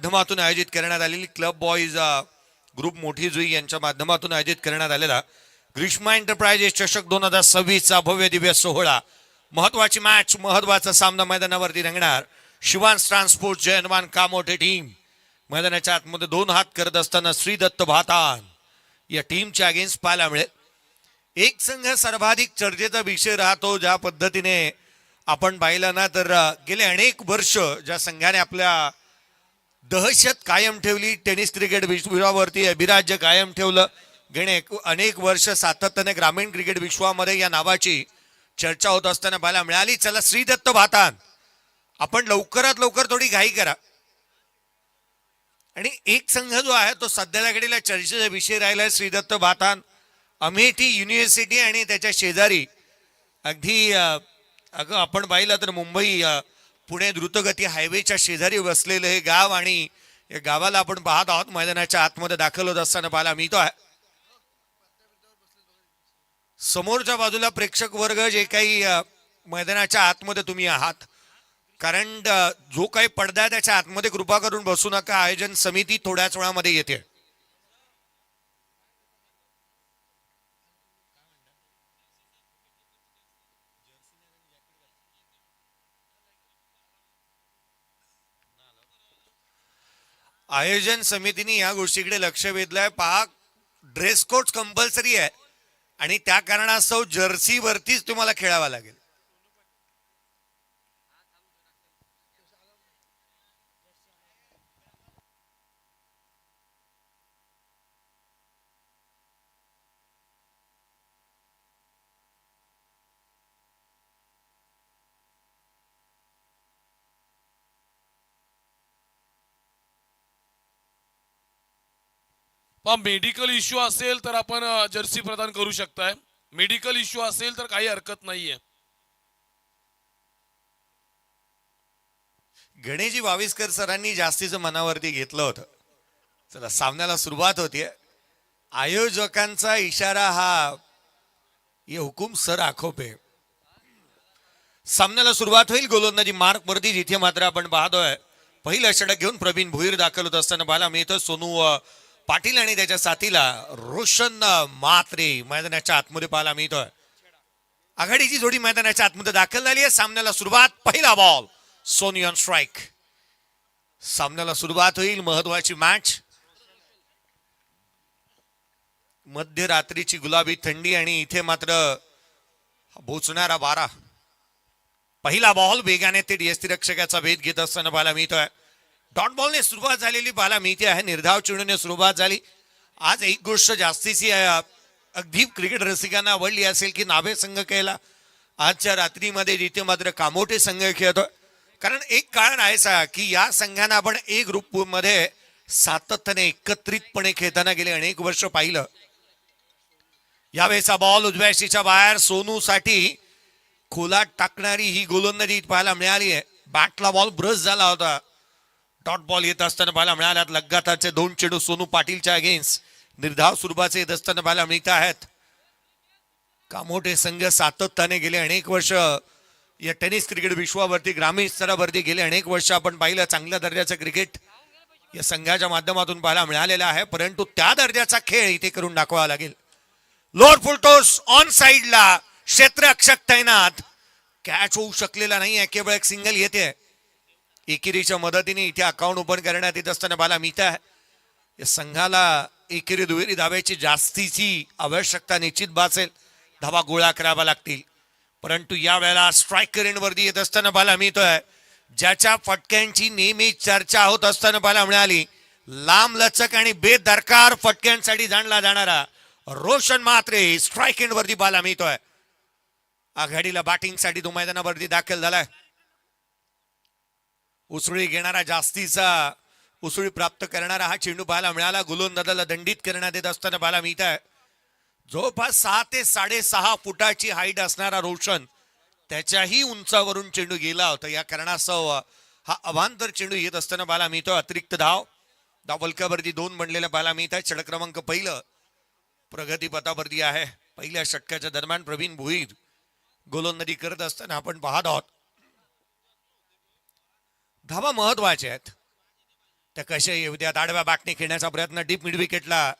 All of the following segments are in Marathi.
माध्यमातून आयोजित करण्यात आलेली क्लब बॉईज ग्रुप मोठी जुई यांच्या माध्यमातून आयोजित करण्यात आलेला ग्रीष्मा एंटरप्राइजेस चषक 2026चा भव्य दिव्य सोहळा. महत्वाची मॅच, महत्वाचा सामना मैदानावरती रंगणार. शिवांश ट्रान्सपोर्ट जयनवान कामोठे टीम मैदानाच्या आतमध्ये 2 हात करत असताना श्रीदत्त भातान या टीमच्या अगेन्स्ट पाहायला मिळेल. एक संघ सर्वाधिक चर्चेचा विषय राहतो. ज्या पद्धतीने आपण पाहिलं ना तर गेले अनेक वर्ष ज्या संघाने आपल्या दहशत कायम ठेवली, टेनिस क्रिकेट विश्वावरती अभिराज्य कायम ठेवलं, गेले अनेक वर्ष सातत्याने ग्रामीण क्रिकेट विश्वामध्ये या नावाची चर्चा होत असताना पाहायला मिळाली. चला श्रीदत्त भातान, आपण लवकरात लवकर थोडी घाई करा. आणि एक संघ जो आहे तो सध्याच्या घडीला चर्चेचा विषय राहिला श्रीदत्त भातान. अमेठी युनिव्हर्सिटी आणि त्याच्या शेजारी अगदी आपण पाहिलं तर मुंबई पुणे द्रुतगती हायवेच्या शेजारी बसलेलं हे गाव, आणि या गावाला आपण पाहत आहोत मैदानाच्या आतमध्ये दाखल होत असताना पाहायला मिळतो आहे. समोरच्या बाजूला प्रेक्षक वर्ग जे काही मैदानाच्या आतमध्ये तुम्ही आहात, कारण जो काही पडदा आहे त्याच्या आतमध्ये कृपा करून बसू नका. आयोजन समिती थोड्याच वेळामध्ये येते. आयोजन समितीने या गोष्टीकडे लक्ष वेधलंय. पहा, ड्रेस कोड कंपल्सरी आहे आणि त्या कारणास्तव जर्सी वरतीच तुम्हाला खेळावा लागेल. मेडिकल इश्यू असेल तर आपण जर्सी प्रदान करू शकताय. मेडिकल इश्यू असेल तर काही हरकत नाहीये. गणेशजी वाविस्कर सरांनी जास्तीचं मनावरती घेतलं होतं. चला, सामन्याला सुरुवात होतीये. आयोजकांचा इशारा हा, ये हुकुम सर आखो पे. सामन्याला सुरुवात होईल. गोलंदाजी मार्क वरती, जिथे मात्र आपण पाहतोय पहिलं षटक घेऊन प्रवीण भोईर दाखल होत असताना पाहायला मिळतं. सोनू पाटील आणि त्याच्या साथीला रोशन म्हात्रे मैदानाच्या आतमध्ये पाहायला मिळतोय. आघाडीची जोडी मैदानाच्या आतमध्ये दाखल झाली आहे. सामन्याला सुरुवात, पहिला बॉल, सोनी ऑन स्ट्राईक. सामन्याला सुरुवात होईल. महत्वाची मॅच. मध्यरात्रीची गुलाबी थंडी आणि इथे मात्र बोचणारा वारा. पहिला बॉल, वेगाने ते डीएसटी रक्षकाचा भेद घेत असताना पाहायला मिळतोय. डॉट बॉलने सुरुवात झालेली पाहायला मिळते आहे. निर्धाव चेंडूने सुरुवात झाली. आज एक गोष्ट जास्तीची अगदी क्रिकेट रसिकांना आवडली असेल की नाभे संघ खेळला आजच्या रात्रीमध्ये, जिथे मात्र कामोठे संघ खेळतोय. कारण एक कारण आहे की या संघांना आपण ए ग्रुप मध्ये सातत्याने एकत्रितपणे खेळताना गेले अनेक वर्ष पाहिलं. यावेळेचा बॉल उजव्याशीच्या बाहेर, सोनूसाठी खोलात टाकणारी ही गोलंदाजी पाहायला मिळाली आहे. बॅटला बॉल ब्रश झाला होता. डॉट बॉल येत असताना पाहायला मिळाल्यात. लगातारचे 2 चेंडू सोनू पाटीलच्या अगेन्स्ट निर्धाव स्वरूपाचे येत असताना पाहायला मिळत आहेत. कामोठे संघ सातत्याने गेले अनेक वर्ष या टेनिस क्रिकेट विश्वावरती, ग्रामीण स्तरावरती गेले अनेक वर्ष आपण पाहिलं चांगल्या दर्जाचं क्रिकेट या संघाच्या माध्यमातून पाहायला मिळालेला आहे. परंतु त्या दर्जाचा खेळ इथे करून दाखवावा लागेल. लोअर फुलटॉस ऑन साइडला, क्षेत्ररक्षक तैनात. कॅच होऊ शकलेला नाही आहे, केवळ एक सिंगल येते. एकेरीच्या मदतीने इथे अकाउंट ओपन करण्यात येत असताना पाहायला मिळत आहे. या संघाला एकेरी दुहेरी धाब्याची जास्तीची आवश्यकता निश्चित भासेल. धावा गोळा करावा लागतील. परंतु या वेळेला स्ट्रायकर एंडवरती येत असताना पाहायला मिळतोय ज्याच्या फटक्यांची नेहमी चर्चा होत असताना पाहायला मिळाली. लांब लचक आणि बेदरकार फटक्यांसाठी जाणला जाणारा रोशन म्हात्रे स्ट्राईक एंडवरती पाहायला मिळतोय. आघाडीला बॅटिंगसाठी तो मैदानावरती दाखल झालाय. उसळी घेणारा, जास्तीचा उसळी प्राप्त करणारा हा चेंडू पाहायला मिळाला. गोलंदाजाला दंडित करण्यात येत असताना पाहायला मिळत आहे. जवळपास 6 ते 6.5 फुटाची हाईट असणारा रोशन, त्याच्याही उंचावरून चेंडू गेला होता. या कारणास्तव हा अवांतर चेंडू येत असताना पाहायला मिळतो. अतिरिक्त धाव फलकावरती 2 बनलेल्या पाहायला मिळत आहेत. षटक क्रमांक पहिलं प्रगतीपथावरती आहे. पहिल्या षटकाच्या दरम्यान प्रवीण भोईर गोलंदाजी करत असताना आपण पाहत आहोत. धावा महत्वाच्या आहेत. त्या कशा येऊ द्या. आडव्या बॅटने खेळण्याचा प्रयत्न डीप मिड विकेटला.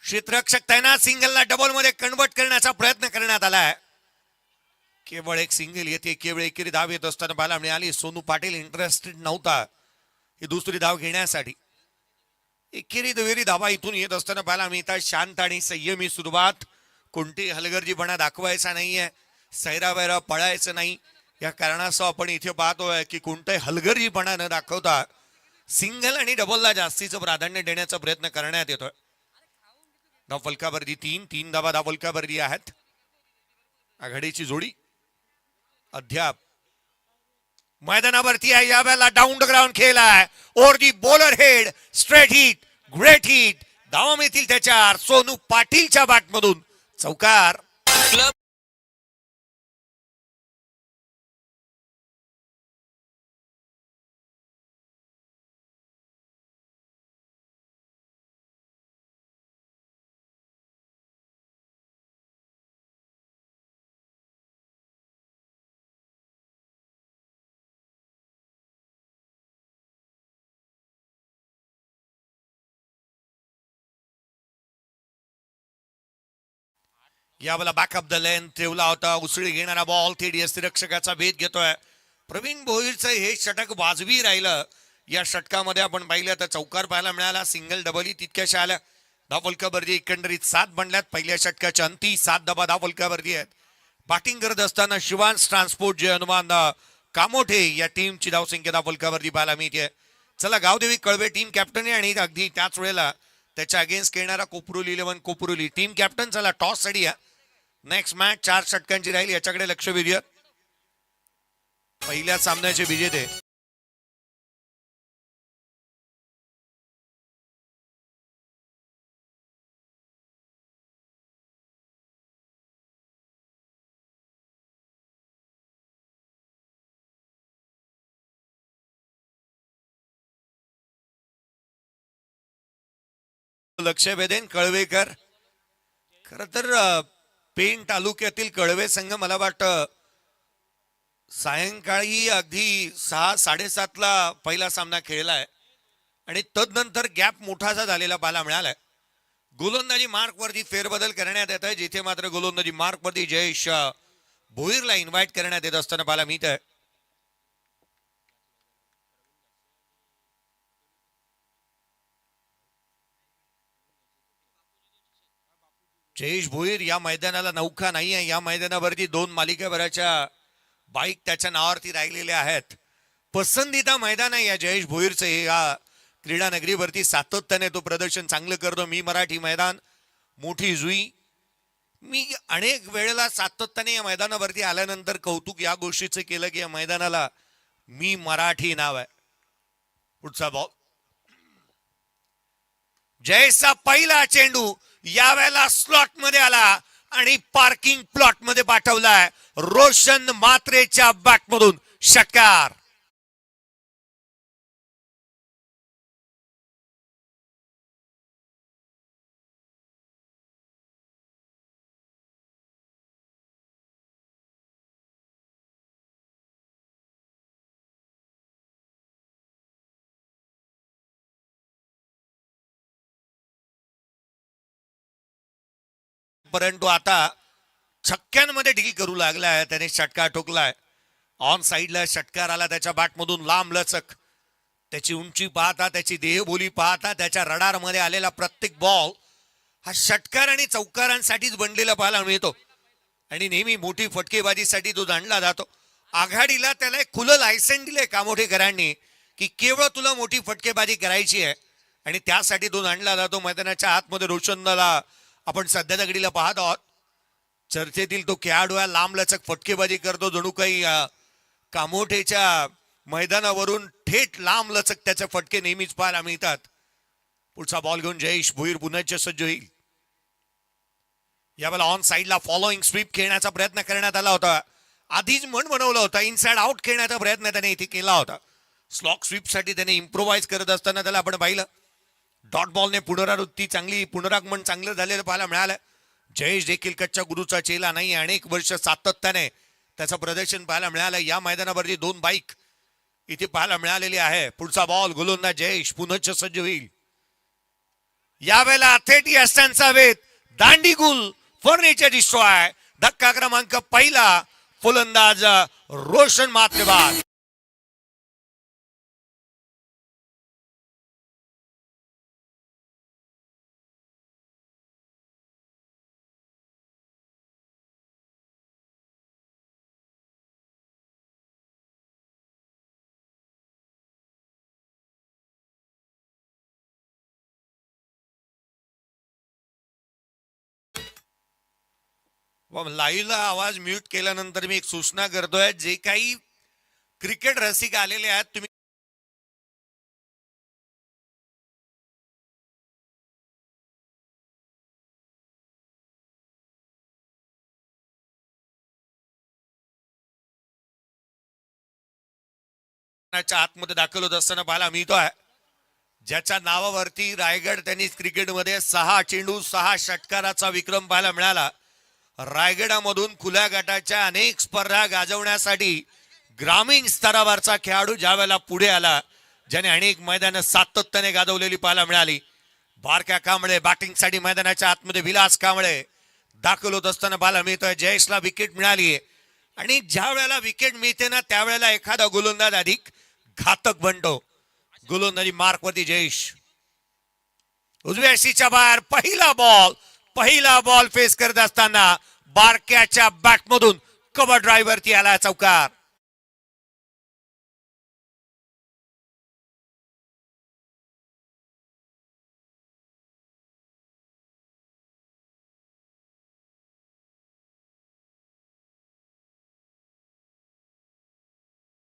क्षेत्ररक्षक तैनात, सिंगलला डबल मध्ये कन्वर्ट करण्याचा प्रयत्न करण्यात आलाय. केवळ एक सिंगल येते, केवळ एकेरी धाव येत असताना पाहायला मिळाली. सोनू पाटील इंटरेस्टेड नव्हता ही दुसरी धाव घेण्यासाठी. एकेरी दुहेरी धावा इथून येत असताना पाहायला मिळतात. शांत आणि संयमी सुरुवात. कोणती हलगर्जीपणा दाखवायचा नाहीये, सैरावैरा पळायचं नाही. या कारणासह आपण इथे पाहतोय की कोणताही हलगर्जीपणा न दाखवता सिंगल आणि डबलला जास्तीचं प्राधान्य देण्याचा प्रयत्न करण्यात येतोय. धाव फलकावरती 3 धावा धाव फलकावरती आहेत. आघाडीची जोडी अद्याप मैदानावरती आहे. यावेळेला डाऊन द ग्राउंड खेळ आहे. Over the bowler head, straight hit, great hit. धावा मिळतील त्याच्यावर. सोनू पाटीलच्या बॅटमधून चौकार. यावेळेला बॅकअप द लेन ठेवला होता. उसळी घेणारा बॉल थेट यष्टिरक्षकाचा भेद घेतोय. प्रवीण भोईरचं हे षटक वाजवी राहिलं. या षटकामध्ये आपण पाहिलं तर चौकार पाहायला मिळाला. सिंगल डबल ही तितक्याशा आल्या. धाव फलकावरती एकंदरीत 7 बनल्यात. पहिल्या षटकाच्या अंती 7 धाव फलकावरती आहेत. बॅटिंग करत असताना शिवांश ट्रान्सपोर्ट जे हनुमान कामोठे या टीमची धावसंख्या धाव फलकावरती पाहायला मिळते. चला, गावदेवी कळवे टीम कॅप्टन आहे आणि अगदी त्याच वेळेला त्याच्या अगेन्स्ट खेळणारा कोपरुली 11 कोपरुली टीम कॅप्टन. चला, टॉस साठी नेक्स्ट मॅच 4 षटकांची राहील, याच्याकडे लक्ष वेधूया. पहिल्या सामन्याचे विजेते लक्ष वेधेन कळवेकर. खर तर पेण तालुक्यातील कळवे संघ मला वाटतं सायंकाळी अगदी 6-7:30 ला पहिला सामना खेळलाय आणि तदनंतर गॅप मोठासा झालेला पाहायला मिळालाय. गोलंदाजी मार्क वरती फेरबदल करण्यात येत आहे, जिथे मात्र गोलंदाजी मार्क वरती जयेश भोईरला इन्व्हाइट करण्यात येत असताना पाहायला मिळत आहे. जयेश भोईर या मैदानाला नौका नाही आहे. या मैदानावरती 2 मालिकाभराच्या बाईक त्याच्या नावावरती राहिलेल्या आहेत. पसंदीदा मैदान आहे या जयेश भोईरचं. हे या क्रीडा नगरीवरती सातत्याने तो प्रदर्शन चांगलं करतो. मी मराठी मैदान, मोठी जुई. मी अनेक वेळेला सातत्याने या मैदानावरती आल्यानंतर कौतुक या गोष्टीचं केलं की या मैदानाला मी मराठी नाव आहे. पुढचा बॉल, जयेशचा पहिला चेंडू यावेळेला स्लॉट मध्ये आला आणि पार्किंग प्लॉट मध्ये पाठवलाय. रोशन मात्रेच्या बॅटमधून षटकार. परंतु आता छक्क्यांमध्ये डील करू लागलाय. त्याने षटकार ठोकलाय. ऑन साइडला षटकार आला त्याच्या बॅटमधून. लांब लचक, त्याची उंची पाहता, त्याची देहबोली पाहता, त्याच्या रडारमध्ये आलेला प्रत्येक बॉल हा षटकार आणि चौकारांसाठीच बनलेला पाहायला मिळतो आणि नेहमी मोठी फटकेबाजीसाठी तो जाणला जातो. आघाडीला त्याला एक खुलं लायसन दिलंय कामोठेकरांनी की केवळ तुला मोठी फटकेबाजी करायची आहे आणि त्यासाठी तो जाणला जातो. मैदानाच्या आतमध्ये रोशनला आपण सध्या दगडीला पाहत आहोत. चर्चेतील तो खेळाडू आहे. लांब लचक फटकेबाजी करतो. जणू काही कामोठेच्या मैदानावरून थेट लांब लचक त्याचे फटके नेहमीच पाहायला मिळतात. पुढचा बॉल घेऊन जयेश भोईर पुन्हा सज्ज होईल. यावेळेला ऑन साइडला फॉलोइंग स्वीप खेळण्याचा प्रयत्न करण्यात आला होता. आधीच मन बनवलं होता. इनसाइड आउट खेळण्याचा प्रयत्न त्याने इथे केला होता. स्लॉक स्वीप साठी त्याने इम्प्रोवाइज करत असताना त्याला आपण पाहिलं. डॉट बॉलने पुनरावृत्ती चांगली, पुनरागमन चांगलं झालेलं पाहायला मिळालं. जयेश देखील कच्च्या गुरुचा चेला नाही. अनेक वर्ष सातत्याने त्याचं प्रदर्शन पाहायला मिळालं. या मैदानावरती 2 बाईक इथे पाहायला मिळालेली आहे. पुढचा बॉल गोलंदाज जयेश पुनश्च सज्ज होईल. यावेळेला थेट यष्टांचा वेध दांडी गुल फर्निचर डिस्ट्रॉय. धक्का क्रमांक पहिला फलंदाज रोशन मात्र बाद. लाईव्हला आवाज म्यूट केल्यानंतर मी एक सूचना करतोय. जे काही क्रिकेट रसिक आलेले आहेत तुम्ही आतमध्ये दाखल होत असताना पाहायला मिळतोय. ज्याच्या नावावरती रायगड टेनिस क्रिकेटमध्ये 6 चेंडू 6 षटकाराचा विक्रम पाहायला मिळाला. रायगडामधून खुल्या गटाच्या अनेक स्पर्धा गाजवण्यासाठी ग्रामीण स्तरावरचा खेळाडू ज्या वेळेला पुढे आला, ज्याने अनेक मैदानं सातत्याने गाजवलेली पाहायला मिळाली. बारक्या कांबळे बॅटिंगसाठी मैदानाच्या आतमध्ये विलास कांबळे दाखल होत असताना पाहायला मिळतोय. जयेशला विकेट मिळाली आणि ज्या वेळेला विकेट मिळते ना त्यावेळेला एखादा गोलंदाज अधिक घातक बनतो. गोलंदाजी मार्क वरती जयेश. उजव्या शीच्या बाहेर पहिला बॉल फेस करत असताना बारक्याच्या बॅटमधून कव्हर ड्राईव्ह वरती आला चौकार.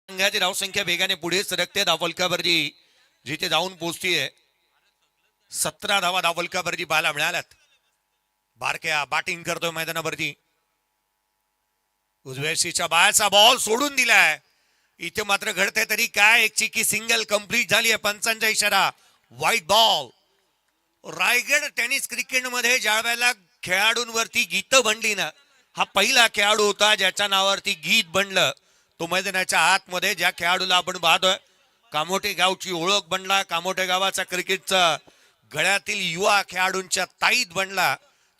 संघाची धावसंख्या वेगाने पुढे सरकते. धावफलकावरती जिथे जाऊन पोहोचतीये 17 धावा धावफलकावरती पाहायला मिळाल्यात. बारक्या बॅटिंग करतोय मैदानावरती. उजव्या शीच्या बाहेरचा बॉल सोडून दिलाय. इथे मात्र घडतंय तरी काय, एक चिकी सिंगल कंप्लीट झाली आहे. पंचांचा इशारा व्हाईट बॉल. रायगड टेनिस क्रिकेटमध्ये ज्या वेळेला खेळाडूंवरती गीत बनली ना, हा पहिला खेळाडू होता ज्याच्या नावावरती गीत बनलं. तो मैदानाच्या आतमध्ये ज्या खेळाडूला आपण पाहतोय, कामोठे गावची ओळख बनला. कामोठे गावाचा क्रिकेटचा गळ्यातील युवा खेळाडूंच्या ताईत बनला.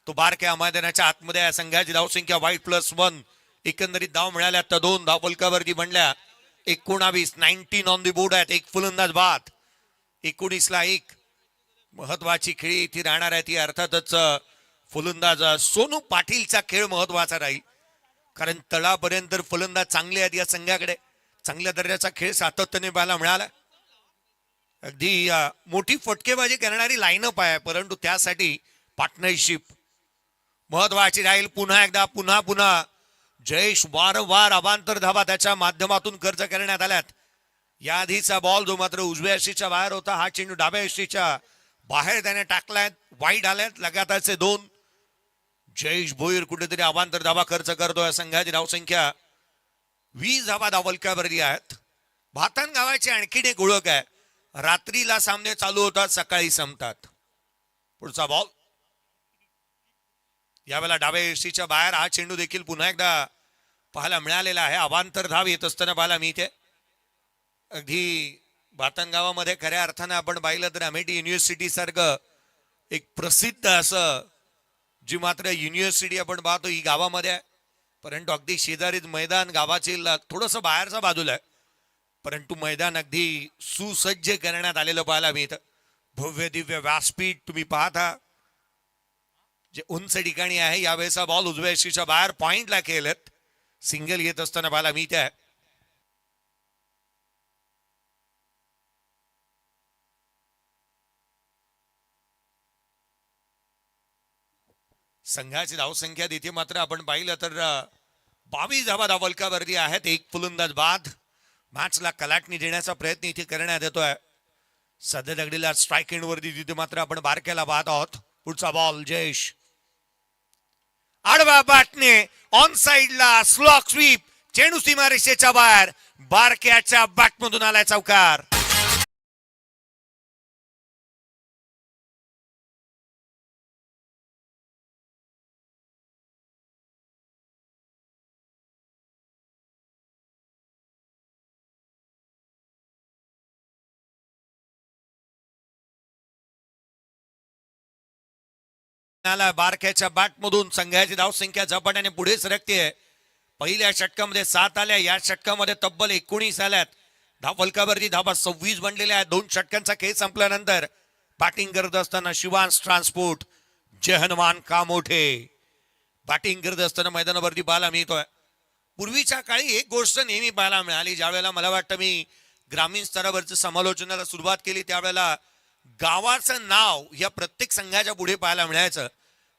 तो बारक्या मैदानाच्या आतमध्ये या संघाची धावसंख्या -1 एकंदरीत धाव मिळाल्या तर 2 धावफलकावरती बनल्या. 19 ऑन द बोर्ड आहेत. एक फलंदाज बाद. 19 ला 1. महत्वाची खेळी इथे राहणार आहे ती अर्थातच फलंदाज सोनू पाटीलचा खेळ महत्वाचा राहील. कारण तळापर्यंत फलंदाज चांगले आहेत या संघाकडे. चांगल्या दर्जाचा खेळ सातत्याने पाहायला मिळाला. अगदी मोठी फटकेबाजी करणारी लाईनअप आहे, परंतु त्यासाठी पार्टनरशिप महत्वाची राहील. पुन्हा जयेश वारंवार अवांतर धावा त्याच्या माध्यमातून खर्च करण्यात आल्यात. या आधीचा बॉल जो मात्र उजव्या यष्टीच्या बाहेर होता, हा चेंडू डाव्या यष्टीच्या बाहेर त्याने टाकलाय. वाईड आल्यात लगातारचे 2. जयेश भोईर कुठेतरी अवांतर धावा खर्च करतोय. संघाची धावसंख्या 20 धावा धावफलकावरती आहेत. भातान गावाची आणखीन एक ओळख आहे, रात्रीला सामने चालू होतात, सकाळी संपतात. पुढचा बॉल यावेळेला डाव्या यष्टीच्या बाहेर. हा चेंडू देखील पुन्हा एकदा पाहायला मिळालेला आहे. अवांतर धाव येत असताना पाहायला मिळते. अगदी भातान गावामध्ये खऱ्या अर्थानं आपण पाहिलं तर अमेठी युनिव्हर्सिटी सारखं एक प्रसिद्ध असं जी मात्र युनिव्हर्सिटी आपण पाहतो ही गावामध्ये आहे, परंतु अगदी शेजारीच मैदान गावाचे थोडंसं बाहेरचा बाजूला आहे, परंतु मैदान अगदी सुसज्ज करण्यात आलेलं पाहायला मिळतं. भव्य दिव्य व्यासपीठ तुम्ही पाहता जे उंच ठिकाणी आहे. यावेळेचा बॉल उजव्या यष्टीच्या बाहेर पॉइंटला खेळत सिंगल येत असताना पाहायला मिळते आहे. संघाची धावसंख्या तिथे मात्र आपण पाहिलं तर 22 धावा धावफलकावरती आहेत. एक फलंदाज बाद. मॅचला कलाटणी देण्याचा प्रयत्न इथे करण्यात येतोय. सध्या दगडीला स्ट्राईक एंड वरती तिथे मात्र आपण बारक्याला पाहत आहोत. पुढचा बॉल जयेश आडवा बॅटने ऑन साइडला स्लॉक स्वीप. चेंडू सीमारेषेच्या बाहेर. बारक्याच्या बॅटमधून आलाय चौकार. आला बारक्याच्या बॅटमधून संघाची धावसंख्या झपाट्याने पुढे सरकते. पहिल्या षटकामध्ये 7 आल्या, या षटकामध्ये तब्बल 19 आल्यात. धावफलकावरती धावा 26 बनलेल्या आहेत. 2 षटकांचा खेळ संपल्यानंतर बॅटिंग करत असताना शिवांश ट्रान्सपोर्ट जय हनुमान कामोठे बॅटिंग करत असताना मैदानावरती पाहायला मिळतोय. पूर्वीच्या काळी एक गोष्ट नेहमी पाहायला मिळाली, ज्यावेळेला मला वाटतं मी ग्रामीण स्तरावरचं समालोचनाला सुरुवात केली त्यावेळेला गावाचं नाव या प्रत्येक संघाच्या पुढे पाहायला मिळायचं.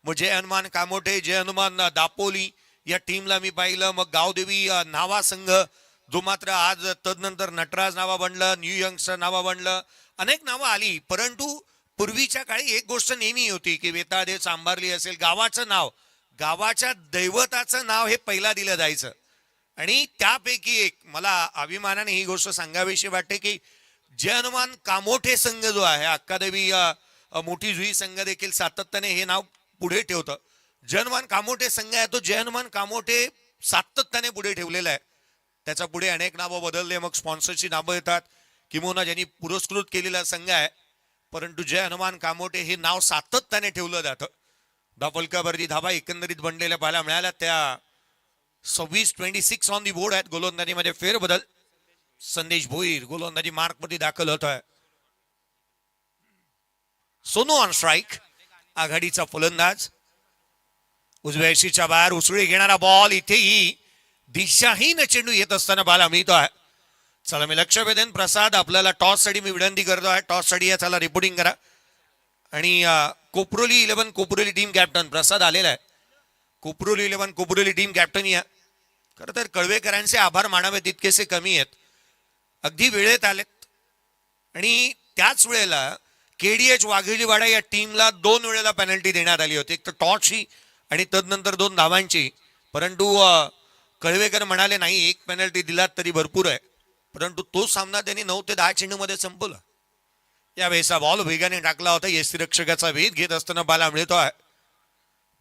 मग जय हनुमान कामोठे, जय हनुमान दापोली या टीमला मी पाहिलं. मग गावदेवी नावा संघ जो मात्र आज तदनंतर नटराज नावा बनलं, न्यू यंगस्टर नावा बनलं, अनेक नावं आली. परंतु पूर्वीच्या काळी एक गोष्ट नेहमी होती की वेताळदेव चांभारली असेल, गावाचं नाव, गावाच्या दैवताचं नाव हे पहिला दिलं जायचं. आणि त्यापैकी एक मला अभिमानाने ही गोष्ट सांगावीशी वाटते की जय हनुमान कामोठे संघ जो आहे, अक्कादेवी मोठी जुई संघ देखील सातत्याने हे नाव पुढे ठेवतं. जय हनुमान कामोठे संघ आहे तो जय हनुमान कामोठे सातत्याने पुढे ठेवलेला आहे. त्याच्या पुढे अनेक नावं बदलले, मग स्पॉन्सरची नावं येतात, किंवा ज्यांनी पुरस्कृत केलेला संघ आहे. परंतु जय हनुमान कामोठे हे नाव सातत्याने ठेवलं जातं. धावफलकावरती धावा एकंदरीत बनलेल्या पाहायला मिळाल्या. त्या 26 ऑन दी बोर्ड आहेत. गोलंदाजीमध्ये फेरबदल. संदेश भोईर गोलंदाजी मार्क मध्ये दाखल होत आहे. सोनू ऑन स्ट्राईक, आघाडीचा फलंदाज. उजव्या यशीच्या बाहेर उसळी घेणारा बॉल, इथेही दिशाहीन चेंडू येत असताना पाहायला मिळतो आहे. चला मी लक्ष वेधेन प्रसाद, आपल्याला टॉस साठी मी विनंती करतो आहे. टॉस साठी या चला रिपोर्टिंग करा. आणि कोपरोली 11 कोपरोली टीम कॅप्टन प्रसाद आलेला आहे. कोपरोली 11 कोपरोली टीम कॅप्टन या. खरं तर कळवेकरांचे आभार मानावे तितकेसे कमी आहेत. अगदी वेळेत आलेत. आणि त्याच वेळेला केडीएच वाघेलीवाडा या टीमला 2 वेळेला पेनल्टी देण्यात आली होती, एक तर टॉसची आणि तदनंतर 2 धावांची. परंतु कळवेकर म्हणाले नाही, एक पेनल्टी दिलात तरी भरपूर आहे. परंतु तो सामना त्यांनी 9 ते 10 चेंडूमध्ये संपवला. यावेळेचा बॉल वेगाने टाकला होता. यष्टीरक्षकाचा वेध घेत असताना बाला मिळतो आहे.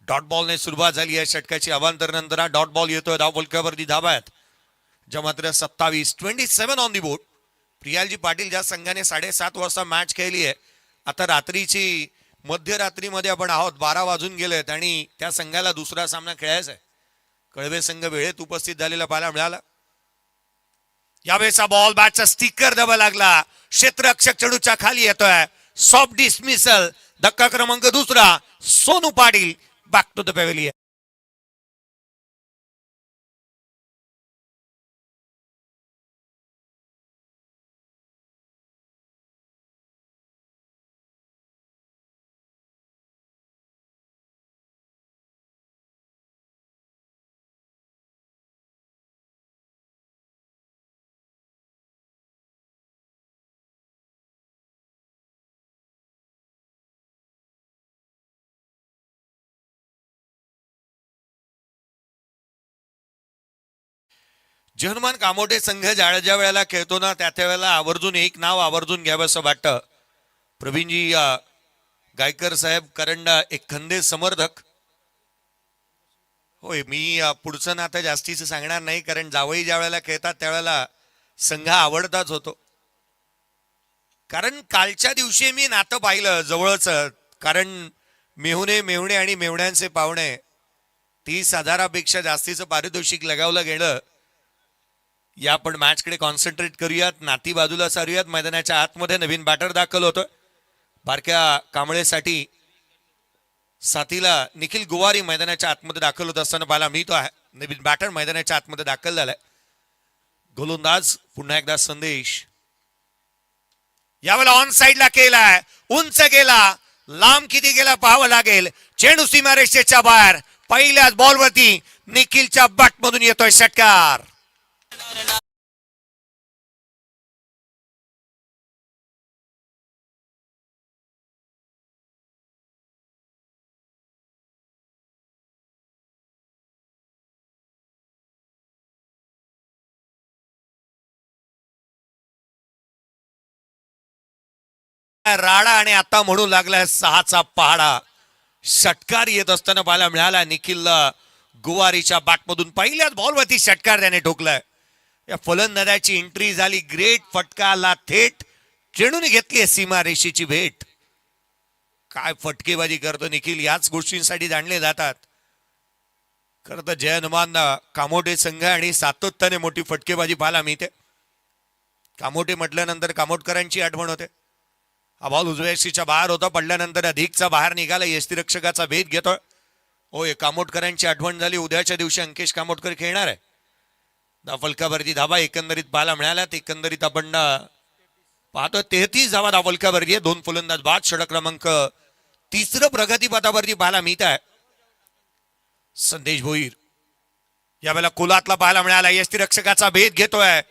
डॉट बॉलने सुरुवात झाली आहे षटकाची. अवांतरनंतर डॉट बॉल येतोय. धावफलकावरती धावा आहेत ज्या मात्र 27 ऑन दी बोर्ड. प्रियालजी पाटील ज्या संघाने 7:30 वाजता मॅच खेळली आहे, आता रात्रीची मध्यरात्रीमध्ये आपण आहोत, 12 वाजून गेलेत आणि त्या संघाला दुसरा सामना खेळायचा आहे. कळवे संघ वेळेत उपस्थित झालेला पाहायला मिळाला. यावेळेचा बॉल बॅटचा स्टिकर दबा लागला. क्षेत्ररक्षक चेंडूच्या खाली येतोय. Soft dismissal. धक्का क्रमांक 2. Sonu Patil back to the pavilion. Jai Hanuman Kamothe संघ ज्या वेळेला खेळतो ना, त्या वेळेला आवर्जून एक नाव आवर्जून घ्यावं असं वाटतं. प्रवीणजी गायकर साहेब करंड एक खंदे समर्थक. होय, मी पुढचं नातं जास्तीचं सांगणार नाही, कारण जावई ज्या वेळेला खेळतात त्यावेळेला संघ आवडताच होतो. कारण कालच्या दिवशी मी नातं पाहिलं जवळच, कारण मेहुणे आणि मेहुण्यांचे पाहुणे 30,000पेक्षा जास्तीचं पारितोषिक लगावलं गेलं. या आपण मॅचकडे कॉन्सन्ट्रेट करूयात. नाती बाजूला सारूयात. मैदानाच्या आतमध्ये नवीन बॅटर दाखल होतोय. बारक्या कांबळेसाठी साथीला निखिल गुवारी मैदानाच्या आतमध्ये दाखल होत असताना पाहायला मिळतो आहे. नवीन बॅटर मैदानाच्या आतमध्ये दाखल झालाय. गोलंदाज पुन्हा एकदा संदेश. यावेळेला ऑन साइडला केलाय, उंच गेला, लांब किती गेला पाहावं लागेल. चेंडू सीमारेषेच्या बाहेर. पहिल्याच बॉलवरती निखिलच्या बॅटमधून येतोय षटकार. राडा आणि आता म्हणू लागलाय 6चा पहाडा. षटकार येत असताना पाहायला मिळाला. निखिल गुवारीच्या बॅटमधून पहिल्याच बॉलवरती षटकार त्याने ठोकलाय. या फलंदाजाची एंट्री झाली. ग्रेट फटका आला थेट. चेंडूने घेतली सीमा रेषेची भेट. काय फटकेबाजी करतो निखिल, याच गोष्टींसाठी जाणले जातात. खरं तर जय हनुमान कामोटे संघ आणि सातत्याने मोठी फटकेबाजी पाहायला मिळते. कामोटे म्हटल्यानंतर कामोटकरांची आठवण होते. हा बॉल उजव्या यष्टीच्या बाहेर होता, पडल्यानंतर अधिकचा बाहेर निघाला, यष्टीरक्षकाचा भेद घेतोय. होय, कामोटकरांची आठवण झाली. उद्याच्या दिवशी अंकेश कामोटकर खेळणार आहे. फलकावरती धाबा एकंदरीत पाहायला मिळाल्यात. एकंदरीत आपण पाहतो 33 धावा फलकावरती आहे. 2 फलंदाज बाद. षटक क्रमांक 3 प्रगतीपथावरती पाहायला मिळत आहे. संदेश भोईर यावेळेला कोलातला पाहायला मिळाला. यष्टीरक्षकाचा भेद घेतोय.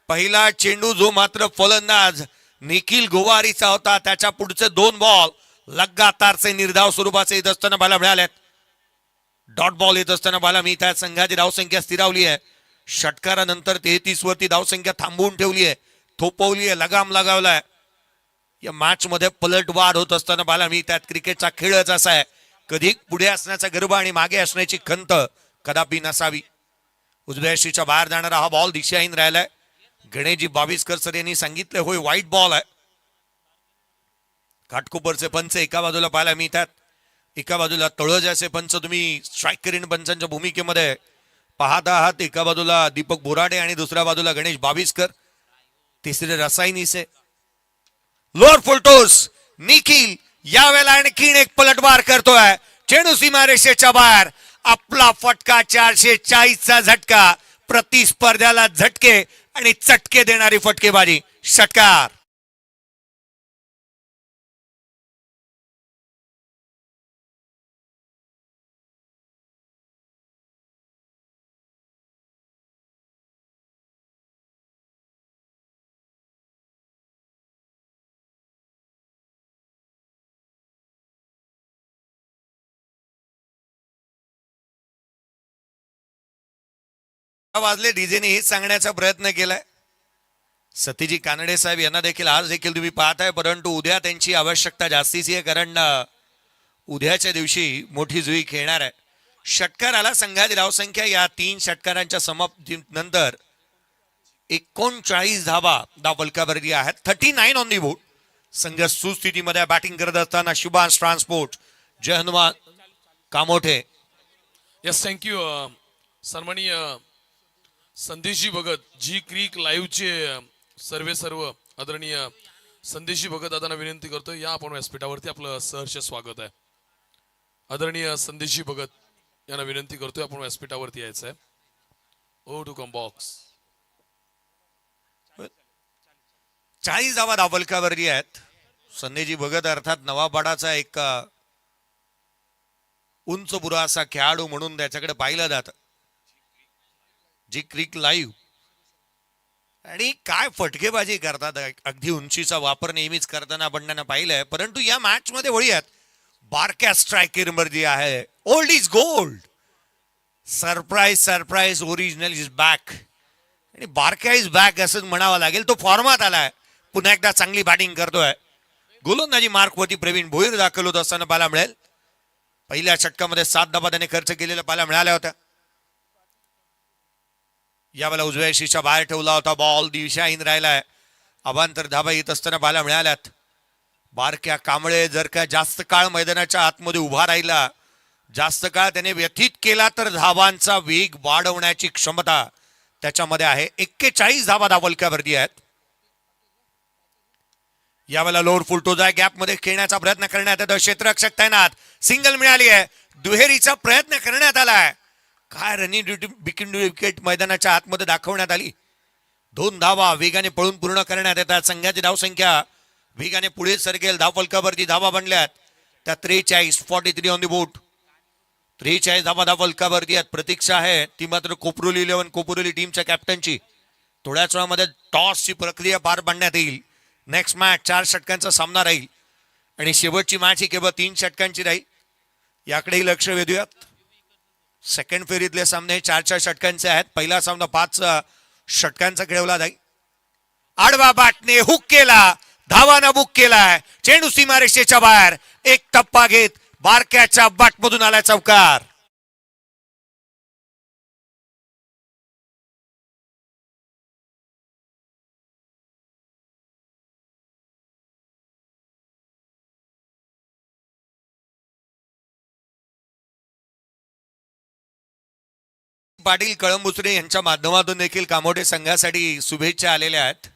पहिला चेंडू जो मात्र फलंदाज निखिल गोवारीचा होता, त्याच्या पुढचे 2 बॉल लगातारचे निर्धाव स्वरूपाचे येत असताना पाहायला मिळाल्यात. डॉट बॉल येत असताना पाहायला मिळत आहे. संघाची धावसंख्या स्थिरावली आहे. षटकारानंतर 33 वरती धावसंख्या थांबवून ठेवली आहे, थोपवली आहे, लगाम लगावलाय. या मॅच मध्ये पलटवार होत असताना पाहायला मिळतात. क्रिकेटचा खेळच असा आहे, कधी पुढे असण्याचा गर्व आणि मागे असण्याची खंत कदापि नसावी. उजव्या यष्टीच्या बाहेर जाणारा हा बॉल दिशाहीन राहिलाय. गणेशजी बावीसकर सर यांनी सांगितले होय वाईट बॉल आहे. घाटकोपरचे पंच एका बाजूला पाहायला मिळतात, एका बाजूला तळोजाचे पंच तुम्ही स्ट्रायकरीन पंचांच्या भूमिकेमध्ये पाहत आहात. एका बाजूला दीपक बोराडे आणि दुसऱ्या बाजूला गणेश बावीसकर. तिसरे रसायनीचे लोअर फुलटोस निखिल यावेळेला आणखीन एक पलटवार करतोय. चेंडू सीमारेषेच्या बाहेर. आपला फटका 440चा झटका. प्रतिस्पर्ध्याला झटके आणि चटके देणारी फटकेबाजी. षटकार. वाजले डीजेने हेच सांगण्याचा प्रयत्न केलाय. सतीजी कानडे साहेब यांना देखील आज देखील तुम्ही पाहताय, परंतु उद्या त्यांची आवश्यकता जास्तीची आहे, कारण उद्याच्या दिवशी मोठी जुई खेळणार आहे. षटकाराला संघाची धावसंख्या या 3 षटकारांच्या समाप्तीनंतर 39 धावा फलकावरती आहेत. 39 ऑन दी बोर्ड. संघ सुस्थितीमध्ये बॅटिंग करत असताना शुभांश ट्रान्सपोर्ट, जय हनुमान कामोठे. यस, थँक्यू सन्माननीय संदेशजी भगत, जी क्रिक लाईव्हचे सर्व आदरणीय संदेशजी भगत दादांना विनंती करतो, या आपण व्यासपीठावरती आपलं सहर्ष स्वागत आहे. आदरणीय संदेशजी भगत यांना विनंती करतोय आपण व्यासपीठावरती यायचं आहे. O to come box. 40 धावा फलकावरती आहेत. संदेशजी भगत अर्थात नवाबाडाचा एक उंच बुरा असा खेळाडू म्हणून त्याच्याकडे पाहिलं जातं. जी क्रिक लाईव्ह आणि काय फटकेबाजी करतात. अगदी उंचीचा वापर नेहमीच करताना बंडांना पाहिलंय, परंतु या मॅच मध्ये वळूयात. बारक्या स्ट्रायकर मध्ये आहे. Old is gold. Surprise original is back. आणि बारक्या इज बॅक असं म्हणावं लागेल. तो फॉर्मात आलाय, पुन्हा एकदा चांगली बॅटिंग करतोय. गोलंदाजी मार्कवरती प्रवीण भोईर दाखल होत असताना पाहायला मिळेल. पहिल्या षटकामध्ये 7 धावा त्याने खर्च केलेला पाहायला मिळाल्या होत्या. यावेळेला उजव्या यष्टीच्या बाहेर ठेवला होता बॉल, दिशाहीन राहिलाय. अवांतर धावा येत असताना पाहायला मिळाल्यात. बारक्या कांबळे जर का जास्त काळ मैदानाच्या आतमध्ये उभा राहिला, जास्त काळ त्याने व्यतीत केला, तर धावांचा वेग वाढवण्याची क्षमता त्याच्यामध्ये आहे. 41 धावा फलकावरती आहेत. यावेळेला लोअर फुलटोजा गॅप मध्ये खेळण्याचा प्रयत्न करण्यात येतो. क्षेत्ररक्षक तैनात. सिंगल मिळाली आहे. दुहेरीचा प्रयत्न करण्यात आलाय. काय रनिंग विकेट मैदानाच्या आतमध्ये दाखवण्यात आली. 2 धावा वेगाने पळून पूर्ण करण्यात येतात. संघाची धावसंख्या वेगाने पुढे सरकेल. फलकावरती धावा बनल्यात त्या 43 ऑन दी बोर्ड. 43 धावा फलकावरती आहेत. प्रतीक्षा आहे ती मात्र कोपरोली 11 कोपरोली टीमच्या कॅप्टनची. थोड्याच वेळामध्ये टॉसची प्रक्रिया पार पाडण्यात येईल. नेक्स्ट मॅच 4 षटकांचा सामना राहील आणि शेवटची मॅच ही केवळ 3 षटकांची राहील. याकडेही लक्ष वेधूयात. सेकंड फेरीतले सामने 4 षटकांचे आहेत. पहिला सामना 5 षटकांचा खेळवला जाईल. आडवा बॅटने हुक केला, धावानं बुक केलाय. चेंडू सीमारेषेच्या बाहेर. एक टप्पा घेत बारक्याच्या बॅटमधून आला चौकार. पाटील कळंबुसरे यांच्या माध्यमातून देखील कामोठे संघासाठी शुभेच्छा आलेल्या आहेत.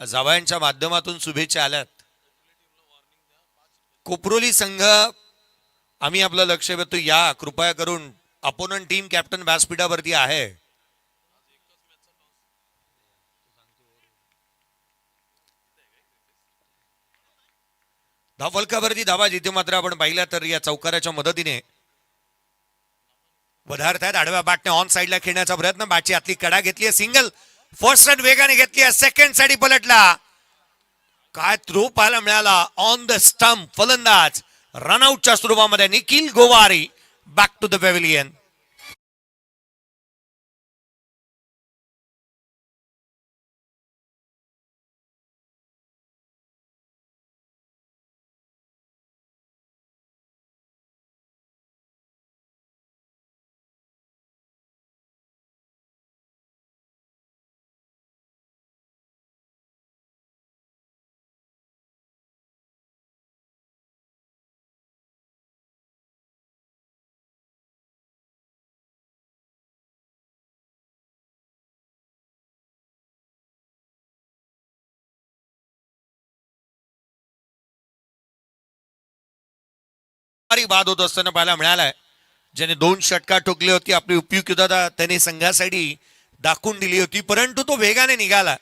जावयांच्या माध्यमातून शुभेच्छा आल्यात. कोपरोली संघ आम्ही आपलं लक्ष देतो, या कृपया करून अपोनंट टीम कॅप्टन व्यासपीठावरती आहे. धावफलकावरती धावा जिथे मात्र आपण पाहिल्या तर या चौकाराच्या मदतीने वधारत आहेत. आडव्या बॅटने ऑन साइडला खेळण्याचा प्रयत्न, बॅटची आतली कडा घेतली, सिंगल फर्स्ट रन वेगाने घेतली, सेकंड साठी पलटला. काय थ्रो पाहायला मिळाला ऑन द स्टंप. फलंदाज रनआउटच्या स्वरूपामध्ये Nikhil Gowari back to the pavilion. बाद होत असताना पाहायला मिळालाय, ज्याने 2 षटकार ठोकली होती. आपली उपयुक्तता त्याने संघासाठी दाखवून दिली होती, परंतु तो वेगाने निघाला.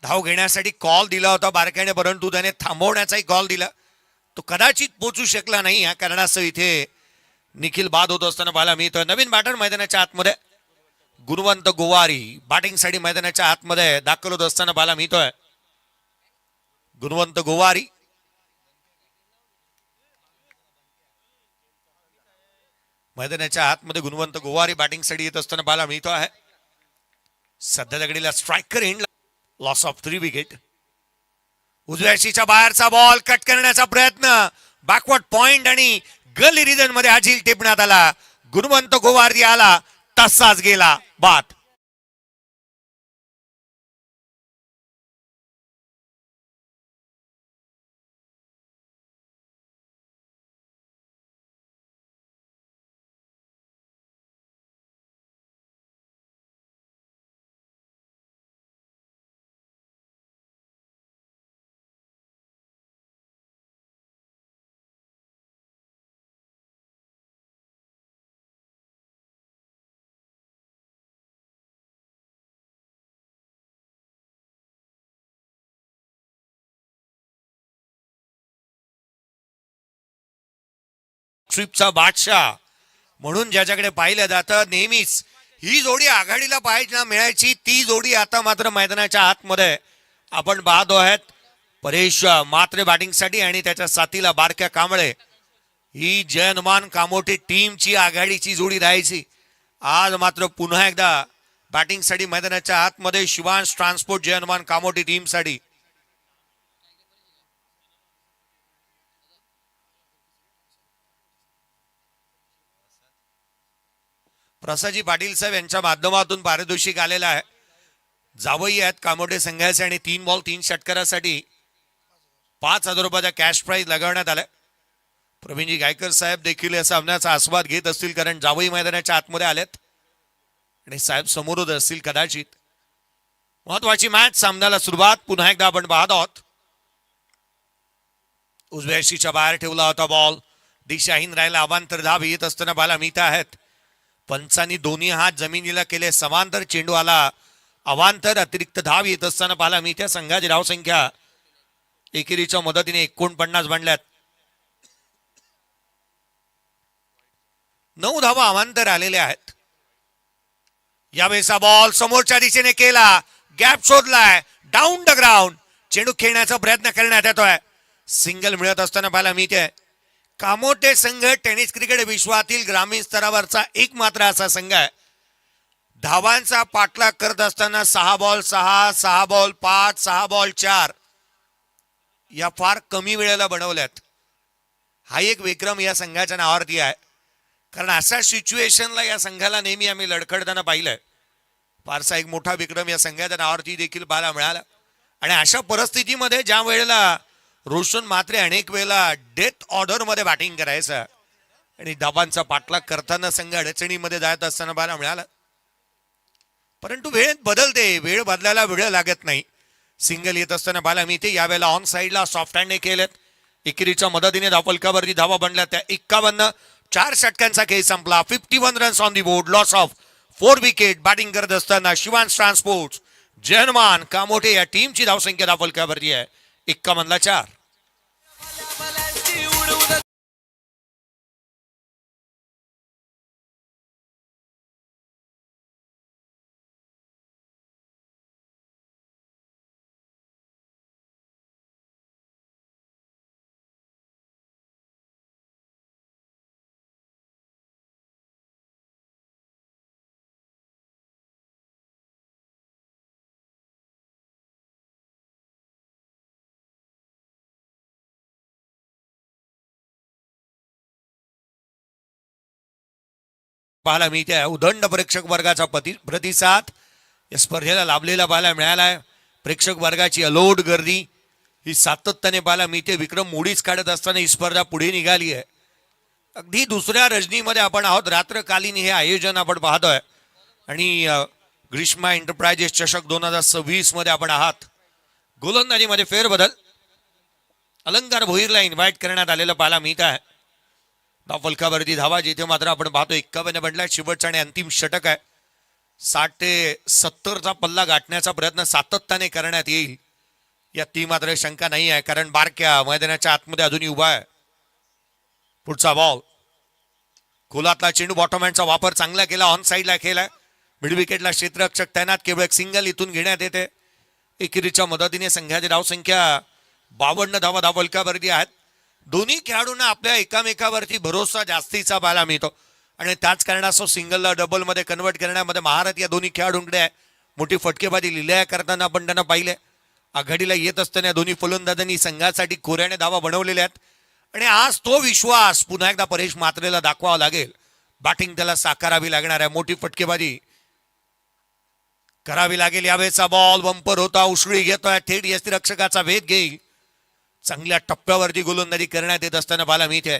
धाव घेण्यासाठी कॉल दिला होता बारकाईने, परंतु त्याने थांबवण्याचाही कॉल दिला. तो कदाचित पोचू शकला नाही. या कारणास्तव इथे निखिल बाद होत असताना पाहायला मिळतोय. नवीन बॅटर मैदानाच्या आतमध्ये गुणवंत गोवारी बॅटिंगसाठी मैदानाच्या आतमध्ये दाखल होत असताना पाहायला मिळतोय. गुणवंत गोवारी मैदानाच्या आतमध्ये गुणवंत गोवारी बॅटिंगसाठी येत असताना पाहायला मिळतो आहे. सध्या दगडीला striker end, loss of 3 wicket. उजव्या शीच्या बाहेरचा बॉल कट करण्याचा प्रयत्न, बॅकवर्ड पॉइंट आणि गली रिजन मध्ये हा झील टिपण्यात आला. गुणवंत गोवारी आला, तसाच गेला बाद. ट्रिपचा बादशाह म्हणून ज्याच्याकडे पाहिलं जातं, नेहमीच ही जोडी आघाडीला पाहायला मिळायची, ती जोडी आता मात्र मैदानाच्या आतमध्ये आपण पाहतो आहेत. परेश मात्रे बॅटिंगसाठी आणि त्याच्या साथीला बारक्या कांबळे, ही जय हनुमान कामोठे टीमची आघाडीची जोडी राहायची. आज मात्र पुन्हा एकदा बॅटिंगसाठी मैदानाच्या आतमध्ये शिवांश ट्रान्सपोर्ट जय हनुमान कामोठे टीमसाठी. प्रसादजी पाटील साहेब यांच्या माध्यमातून पारितोषिक आलेला आहे. जावई आहेत कामोठे संघाचे आणि 3 बॉल 3 षटकारासाठी 5,000 रुपयाचा कॅश प्राइज लगावण्यात आलाय. प्रवीणजी गायकर साहेब देखील या सामन्याचा आस्वाद घेत असतील, कारण जावई मैदानाच्या आतमध्ये आलेत आणि साहेब समोरच असतील कदाचित. महत्वाची मॅच, सामन्याला सुरुवात पुन्हा एकदा आपण पाहत आहोत. उजव्या शीच्या बाहेर ठेवला होता बॉल, दिशाहीन राहिला. अवांतर धाव येत असताना पाहायला मिळत आहेत. पंचांनी दोन्ही हात जमिनीला केले, समांतर चेंडू आला, अवांतर अतिरिक्त धाव येत असताना पाहायला मिळते. संघाची धावसंख्या एकेरीच्या मदतीने 49 बनल्यात. 9 धावा अवांतर आलेल्या आहेत. यावेळेचा बॉल समोरच्या दिशेने केला, गॅप शोधलाय, डाऊन द ग्राउंड. चेंडू खेळण्याचा प्रयत्न करण्यात येतोय, सिंगल मिळत असताना पाहायला मिळते. कामोठे संघ टेनिस क्रिकेट विश्वातील ग्रामीण स्तरावरचा एकमात्र असा संघ आहे, धावांचा पाठलाग करत असताना 6 बॉल 6, 6 बॉल 5, 6 बॉल 4 या फार कमी वेळेला बनवल्यात. हा एक विक्रम या संघाच्या नावावरती आहे, कारण अशा सिच्युएशनला या संघाला नेहमी आम्ही लडखडताना पाहिलंय. फारसा एक मोठा विक्रम या संघाच्या नावावरती देखील पाहायला मिळाला. आणि अशा परिस्थितीमध्ये ज्या वेळेला रोशन मात्रे अनेक वेळेला डेथ ऑर्डर मध्ये बॅटिंग करायचं आणि धावांचा पाठलाग करताना संघ अडचणीमध्ये जात असताना पाहायला मिळाला. परंतु वेळ बदलते, वेळ बदलायला वेळ लागत नाही. सिंगल येत असताना पाहायला मिळते. यावेळेला ऑन साईडला सॉफ्ट हँडने केलेत. एकेरीच्या मदतीने धावफलकावरती धावा बनल्या त्या 51. 4 षटकांचा खेळ संपला. 51 runs on the board, loss of 4 wicket. Batting करत असताना शिवांश ट्रान्सपोर्ट जयनमान कामोठे या टीमची धावसंख्या धावफलकावरती आहे 51ला 4. पाहायला मिळते उदंड प्रेक्षक वर्गाचा प्रतिसाद या स्पर्धेला लाभलेला पाहायला मिळाला आहे. प्रेक्षक वर्गाची अलोट गर्दी ही सातत्याने पाहायला मिळते. विक्रम मोडीच काढत असताना ही स्पर्धा पुढे निघाली आहे. अगदी दुसऱ्या रजनीमध्ये आपण आहोत. रात्रकालीन हे आयोजन आपण पाहतोय आणि ग्रीष्मा एंटरप्राइजेस चषक 2026 मध्ये आपण आहात. गोलंदाजीमध्ये फेरबदल. अलंकार भोईरला इन्व्हाइट करण्यात आलेलं पाहायला मिळत आहे. धावफलकावरती धावा जिथे मात्र आपण पाहतो 51 बनला. शेवटचा आणि अंतिम षटक आहे. 60 ते 70चा पल्ला गाठण्याचा प्रयत्न सातत्याने करण्यात येईल यात ती मात्र शंका नाही आहे. कारण बारक्या मैदानाच्या आतमध्ये अजूनही उभा आहे. पुढचा बॉल. खोलातला चेंडू बॉटम हँडचा वापर चांगला केला. ऑन साईडला खेळलाय. मिड विकेटला क्षेत्ररक्षक तैनात. केवळ एक सिंगल इथून घेण्यात येते. एकेरीच्या मदतीने संघाची धावसंख्या 52 धावा धावफलकावरती आहेत. दोन्ही खेळाडूंना आपल्या एकामेकावरती भरोसा जास्तीचा पाहायला मिळतो आणि त्याच कारणास्तव सिंगलला डबलमध्ये कन्वर्ट करण्यामध्ये महारथ या दोन्ही खेळाडूंकडे आहे. मोठी फटकेबाजी लिलाया करताना आपण त्यांना पाहिले. आघाडीला येत असताना दोन्ही फलंदाजांनी संघासाठी खोऱ्याने धावा बनवलेल्या आहेत आणि आज तो विश्वास पुन्हा एकदा परेश म्हात्रेला दाखवावा लागेल. बॅटिंग त्याला साकारावी लागणार आहे. मोठी फटकेबाजी करावी लागेल. यावेळेचा बॉल बंपर होता. उसळी घेतोय. थेट यष्टिरक्षकाचा भेद घेईल. चांगल्या टप्प्यावरती गोलंदाजी करण्यात येत असताना पाहायला मिळते.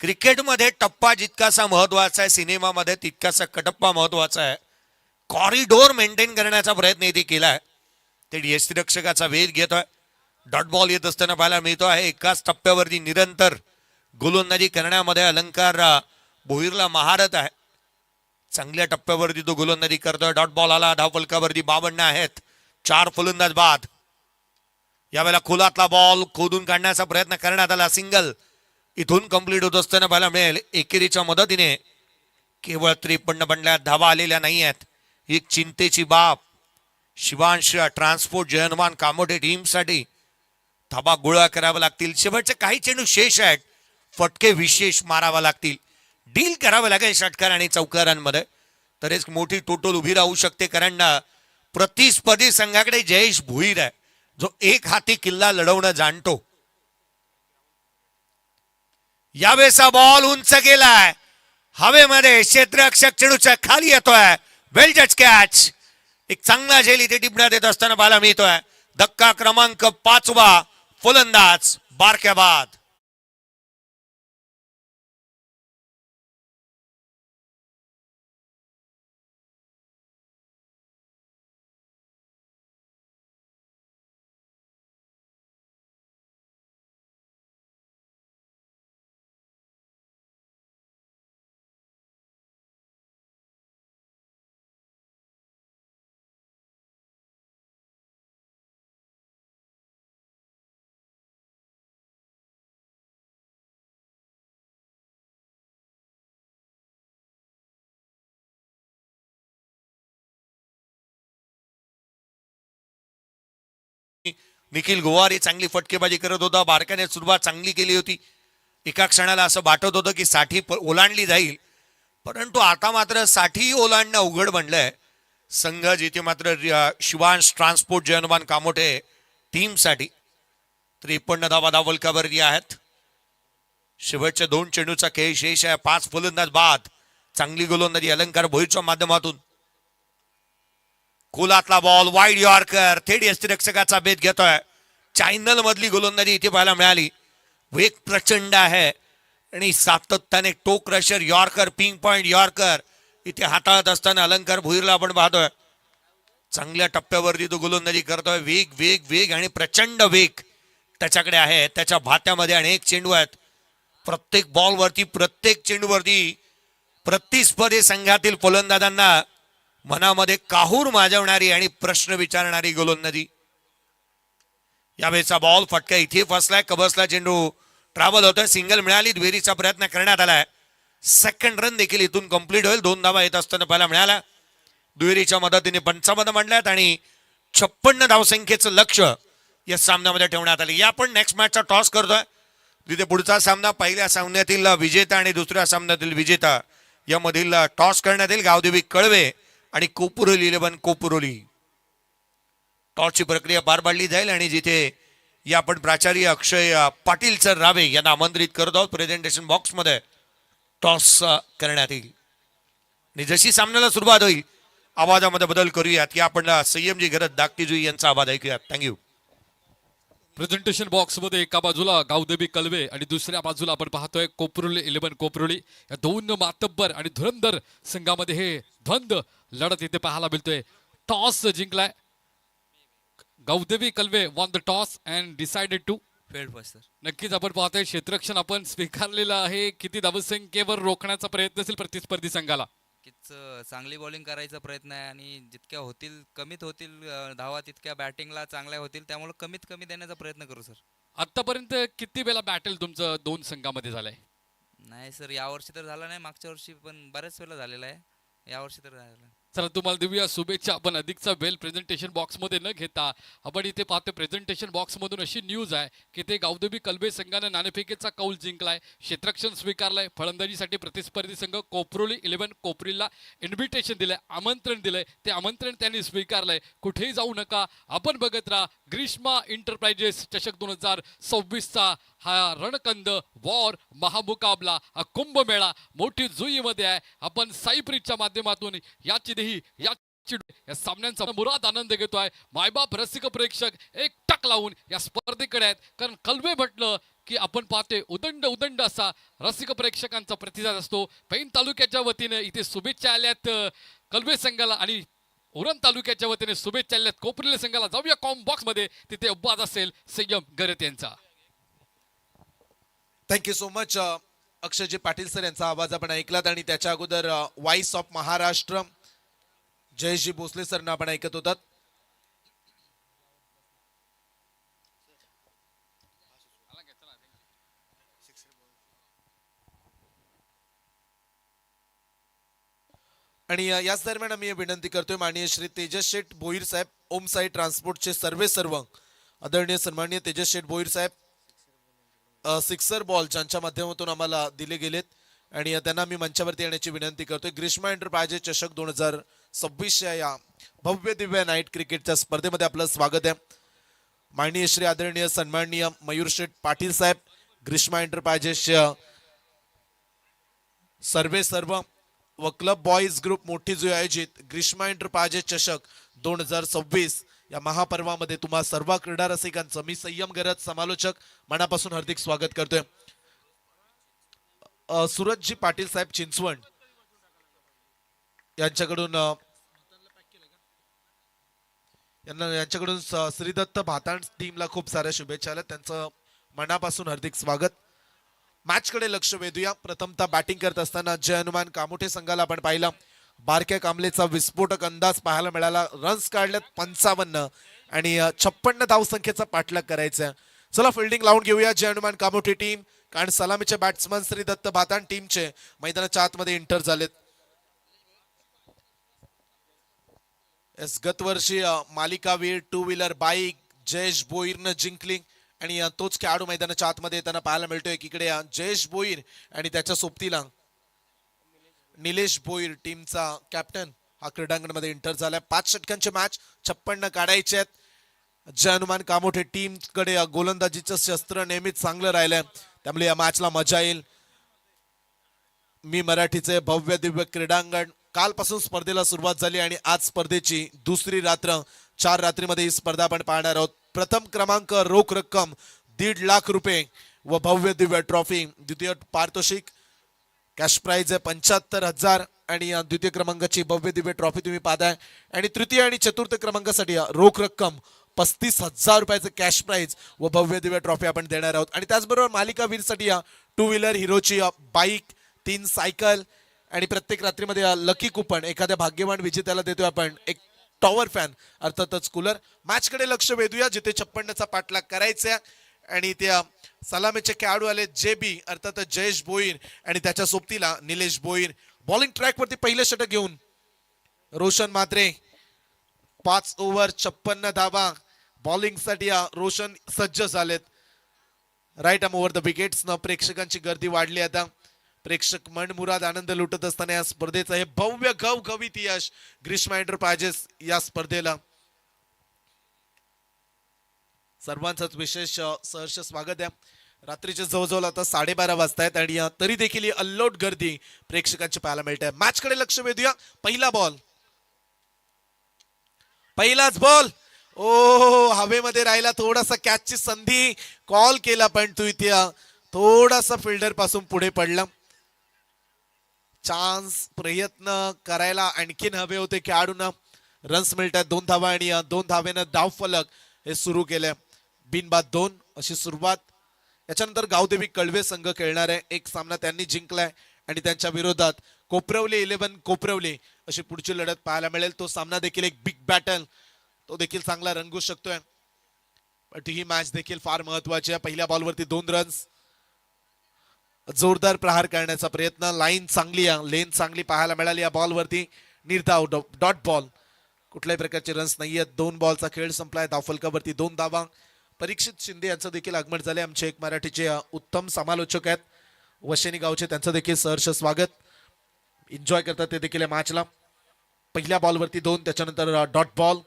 क्रिकेटमध्ये टप्पा जितकासा महत्वाचा आहे, सिनेमामध्ये तितकासा कटप्पा महत्वाचा आहे. कॉरिडोर मेंटेन करण्याचा प्रयत्न इथे केलाय. ते यष्टिरक्षकाचा वेध घेतोय. डॉट बॉल येत असताना पाहायला मिळतो आहे. एकाच टप्प्यावरती निरंतर गोलंदाजी करण्यामध्ये अलंकार भोईरला महारथ आहे. चांगल्या टप्प्यावरती तो गोलंदाजी करतोय. डॉट बॉल आला. धावफलकावरती 52 आहेत. 4 फलंदाज बाद. यावेळेला खोलातला बॉल खोदून काढण्याचा प्रयत्न करण्यात आला. सिंगल इथून कंप्लीट होत असताना पाहायला मिळेल. एकेरीच्या मदतीने केवळ 53 बनल्या. धावा आलेल्या नाही आहेत. एक चिंतेची बाब. शिवांश ट्रान्सपोर्ट जयनमान कामोठे टीमसाठी धाबा गोळा करावा लागतील. शेवटचे काही चेंडू शेष आहेत. फटके विशेष मारावा लागतील. डील करावं लागेल षटकार आणि चौकारांमध्ये तरच मोठी टोटल उभी राहू शकते. कारण प्रतिस्पर्धी संघाकडे जयेश भोईर आहे जो एक हाती किल्ला लढवणं जाणतो. यावेळेचा बॉल उंच गेलाय. हवेमध्ये क्षेत्ररक्षक चेंडूच्या खाली येतोय. वेल जज कॅच. एक चांगला झेल इथे टिपण्यात येत असताना पाहायला मिळतोय. धक्का क्रमांक 5वा. फलंदाज बारक्या बाद. निखिल गोवारी चांगली फटकेबाजी करत होता. बारकाने सुरुवात चांगली केली होती. एका क्षणाला असं वाटत होतं की 60 ओलांडली जाईल. परंतु आता मात्र 60 ओलांडणं अवघड बनलंय. संघ जिथे मात्र शिवांश ट्रान्सपोर्ट जयनमान कामोठे टीमसाठी 53 धावा धावफलकावरती आहेत. शेवटच्या 2 चेंडूचा खेळ शेष आहे. 5 फलंदाज बाद. चांगली गोलंदाजी अलंकार भोईरच्या माध्यमातून. खोलातला बॉल वाईड यॉर्कर. थेट यष्टिरक्षकाचा भेद घेतोय. चॅनल मधली गोलंदाजी इथे पाहायला मिळाली. वेग प्रचंड आहे आणि सातत्याने टो क्रशर यॉर्कर पिंग पॉइंट यॉर्कर इथे हाताळत असताना अलंकार भोईरला आपण पाहतोय. चांगल्या टप्प्यावरती तो गोलंदाजी करतोय. वेग वेग वेग आणि प्रचंड वेग त्याच्याकडे आहे. त्याच्या भात्यामध्ये अनेक चेंडू आहेत. प्रत्येक बॉलवरती प्रत्येक चेंडूवरती प्रतिस्पर्धी संघातील फलंदाजांना मनामध्ये काहूर माजवणारी आणि प्रश्न विचारणारी गोलंदाजी. यावेळेचा बॉल फटका इथे फसलाय. कबसला चेंडू ट्रॅव्हल होतोय. सिंगल मिळाली. दुहेरीचा प्रयत्न करण्यात आलाय. सेकंड रन देखील इथून कंप्लीट होईल. 2 धावा येत असताना पाहायला मिळाला. दुहेरीच्या मदतीने 55 मांडल्यात आणि 56 धावसंख्येचं लक्ष या सामन्यामध्ये ठेवण्यात आले. या पण नेक्स्ट मॅचचा टॉस करतोय. तिथे पुढचा सामना पहिल्या सामन्यातील विजेता आणि दुसऱ्या सामन्यातील विजेता यामधील टॉस करण्यात येईल. गावदेवी कळवे आणि कोपुरोली 11 कोपुरोली. टॉसची प्रक्रिया पार पाडली जाईल आणि जिथे या आपण प्राचार्य अक्षय पाटील सर रावे यांना आमंत्रित करत आहोत प्रेझेंटेशन बॉक्स मध्ये टॉस करण्यात येईल. आणि जशी सामन्याला सुरुवात होईल आवाजामध्ये बदल करूयात की आपण संयमजी घरत दागटीजुई यांचा आवाज ऐकूयात. थँक्यू. प्रेझेंटेशन बॉक्स मध्ये एका बाजूला गावदेवी कलवे आणि दुसऱ्या बाजूला आपण पाहतोय कोपरोली 11 कोपरोली. या दोन मातब्बर आणि धुरंधर संघामध्ये हे द्वंद्व लढत इथे पाहायला मिळतोय. टॉस जिंकलाय Gavdevi Kalwe. Won the toss and decided to field first sir. नक्कीच आपण पाहतोय क्षेत्ररक्षण आपण स्वीकारलेलं आहे. किती धावसंख्येवर रोखण्याचा प्रयत्न असेल प्रतिस्पर्धी संघाला. चांगली बॉलिंग करायचा प्रयत्न आहे आणि जितक्या होतील कमीत होतील धावा तितक्या बॅटिंगला चांगल्या होतील, त्यामुळे कमीत कमी देण्याचा प्रयत्न करू सर. आतापर्यंत किती वेळा बॅटल तुमचं दोन संघामध्ये झालंय. नाही सर, यावर्षी तर झाला नाही, मागच्या वर्षी पण बऱ्याच वेळा झालेला आहे. यावर्षी तर झालेला आहे. चला तुम्हाला देऊया शुभेच्छा. आपण अधिकचा वेल प्रेझेंटेशन बॉक्स मध्ये न घेता आपण इथे पाहतो प्रेझेंटेशन बॉक्स मधून अशी न्यूज आहे की ते गावदेवी कलबे संघानं नाणेफेकीचा कौल जिंकलाय, क्षेत्ररक्षण स्वीकारलंय. फलंदाजीसाठी प्रतिस्पर्धी संघ कोपरोली 11 कोपरीला इन्व्हिटेशन दिलंय, आमंत्रण दिलंय. ते आमंत्रण त्यांनी स्वीकारलंय. कुठेही जाऊ नका, आपण बघत राहा ग्रीष्मा एंटरप्राइजेस चषक 2026चा हा रणकंद वॉर महामुकाबला, हा कुंभमेळा मोठी जुईमध्ये आहे. आपण साईप्रीजच्या माध्यमातून याची या सामन्यांचा मुराद आनंद घेतोय. मायबाप रसिक प्रेक्षक एक टक लावून या स्पर्धेकडे आहेत, कारण कलवे म्हटलं की आपण पाहते उदंड उदंड असा रसिक प्रेक्षकांचा प्रतिसाद असतो. पैन तालुक्याच्या वतीने इथे शुभेच्छा आल्यात कलवे संघाला आणि उरण तालुक्याच्या वतीने शुभेच्छा आल्यात कोपरीले संघाला. जाऊया कॉम बॉक्स मध्ये, तिथे अब्बाज असेल संयम गरत यांचा. Thank you so much Akshayji Patil sir यांचा आवाज आपण ऐकलात आणि त्याच्या अगोदर व्हॉइस ऑफ महाराष्ट्र जयजी भोसले सरना आपण ऐकत होतात. आणि याच दरम्यान आम्ही विनंती करतोय माननीय श्री तेजस शेठ भोईर साहेब, ओम साई ट्रान्सपोर्टचे सर्व आदरणीय सन्माननीय तेजस शेठ भोईर साहेब सिक्सर बॉल ज्यांच्या माध्यमातून आम्हाला दिले गेलेत आणि त्यांना मी मंचावरती येण्याची विनंती करतोय. ग्रीष्मा एंटरप्राइजेस चषक 2026 या भव्य दिव्य नाईट क्रिकेटच्या स्पर्धेमध्ये आपलं स्वागत आहे. माननीय श्री आदरणीय सन्माननीय मयूर शेठ पाटील साहेब, ग्रीष्मा एंटरप्राइजेस सर्व व क्लब बॉईज ग्रुप मोठी जो आयोजित ग्रीष्मा एंटरप्राइजेस चषक 2026 या महापर्वामध्ये तुम्हा सर्व क्रीडा रसिकांचं मी संयम गरज समालोचक मनापासून हार्दिक स्वागत करतोय. सूरजजी पाटील साहेब चिंचवण यांच्याकडून श्रीदत्त भाताण टीमला खूप साऱ्या शुभेच्छा आल्या, त्यांचं मनापासून हार्दिक स्वागत. मॅच कडे लक्ष वेधूया. प्रथमतः बॅटिंग करत असताना जय हनुमान कामोठे संघाला आपण पाहिलं. बारक्या कांबलेचा विस्फोटक अंदाज पाहायला मिळाला. रन्स काढल्यात 55 आणि 56 धावसंख्येचा पाठलाग करायचा. चला फिल्डिंग लावून घेऊया जय हनुमान कामोठे टीम, कारण सलामीचे बॅट्समन श्री दत्त भाताण टीमचे मैदानाच्या आतमध्ये एंटर झालेत. गतवर्षी मालिकावीर 2 व्हीलर बाईक जयेश भोईरनं जिंकली आणि तोच खेळाडू मैदानाच्या आतमध्ये येताना पाहायला मिळतोय. इकडे जयेश भोईर आणि त्याच्या सोबतीला निलेश भोईर टीमचा कॅप्टन हा क्रीडांगणामध्ये एंटर झालाय. 5 षटकांची मॅच, 56 काढायचे आहेत. जय हनुमान कामोठे टीम कडे गोलंदाजीचं शस्त्र नेहमीच चांगलं राहिलंय, त्यामुळे या मॅचला मजा येईल. मी मराठीचे भव्य दिव्य क्रीडांगण कालपासून स्पर्धेला सुरुवात झाली आणि आज स्पर्धेची दुसरी रात्र. 4 रात्रीमध्ये ही स्पर्धा आपण पाहणार आहोत. प्रथम क्रमांक रोख रक्कम 1.5 लाख रुपये व भव्य दिव्य ट्रॉफी. द्वितीय पारितोषिक कॅश प्राइज आहे 75,000 आणि द्वितीय क्रमांकाची भव्य दिव्य ट्रॉफी तुम्ही पाहताय आणि तृतीय आणि चतुर्थ क्रमांकासाठी रोख रक्कम 35,000 रुपयाचं कॅश प्राइज व भव्य दिव्य ट्रॉफी आपण देणार आहोत. आणि त्याचबरोबर मालिका वीरसाठी 2 व्हीलर हिरोची बाईक, 3 सायकल आणि प्रत्येक रात्रीमध्ये लकी कुपन एखाद्या भाग्यवान विजेत्याला देतोय आपण एक टॉवर फॅन अर्थातच कूलर. मॅचकडे लक्ष वेधूया जिथे 56चा पाठलाग करायचा आणि त्या सलामीचे खेळाडू आले JB अर्थातच जयेश भोईर आणि त्याच्या सोबतीला निलेश भोईर. बॉलिंग ट्रॅक वरती पहिलं षटक घेऊन रोशन म्हात्रे 5 ओव्हर 56 धावा बॉलिंगसाठी रोशन सज्ज झालेत. Right arm over the wickets न प्रेक्षकांची गर्दी वाढली. आता प्रेक्षक मनमुराद आनंद लुटत असताना या स्पर्धेचं हे भव्य घवघवीत यश ग्रीष्मा एंटरप्राइजेस या स्पर्धेला सर्वांचंच विशेष सहर्ष स्वागत आहे. रात्रीचे जवळजवळ आता 12:30 वाजतायत आणि तरी देखील ही अल्लोट गर्दी प्रेक्षकांची पाहायला मिळते. मॅचकडे लक्ष वेधूया. पहिला बॉल, पहिलाच बॉल. ओ हवेमध्ये राहिला, थोडासा कॅचची संधी कॉल केला पण तू इथे थोडासा फिल्डर पासून पुढे पडला. चान्स प्रयत्न करायला आणखीन हवे होते खेळाडूंना. रन्स मिळतात 2 धावा आणि 2 धावेनं धाव फलक हे सुरू केले. बिनबाद 2 अशी सुरुवात. याच्यानंतर गावदेवी कळवे संघ खेळणार आहे. एक सामना त्यांनी जिंकलाय आणि त्यांच्या विरोधात कोपरवली 11 कोपरवली अशी पुढची लढत पाहायला मिळेल. तो सामना देखील एक बिग बॅटल, तो देखील चांगला रंगू शकतोय. पण ही मॅच देखील फार महत्वाची आहे. पहिल्या बॉलवरती 2 रन्स, जोरदार प्रहार करण्याचा प्रयत्न. लाईन चांगली आहे, लेन चांगली पाहायला मिळाली या बॉलवरती. निर्धाव डॉट बॉल, कुठल्याही प्रकारचे रन्स नाहीयेत. 2 बॉलचा खेळ संपलाय. धावफलकावरती 2 धावा. परीक्षित शिंदे यांचं देखील आगमन झाले. आमचे एक मराठीचे उत्तम समालोचक आहेत वशेनी गावचे, त्यांचं देखील सहर्ष स्वागत. एन्जॉय करतात ते देखील या मॅचला. पहिल्या बॉलवरती 2, त्याच्यानंतर डॉट बॉल.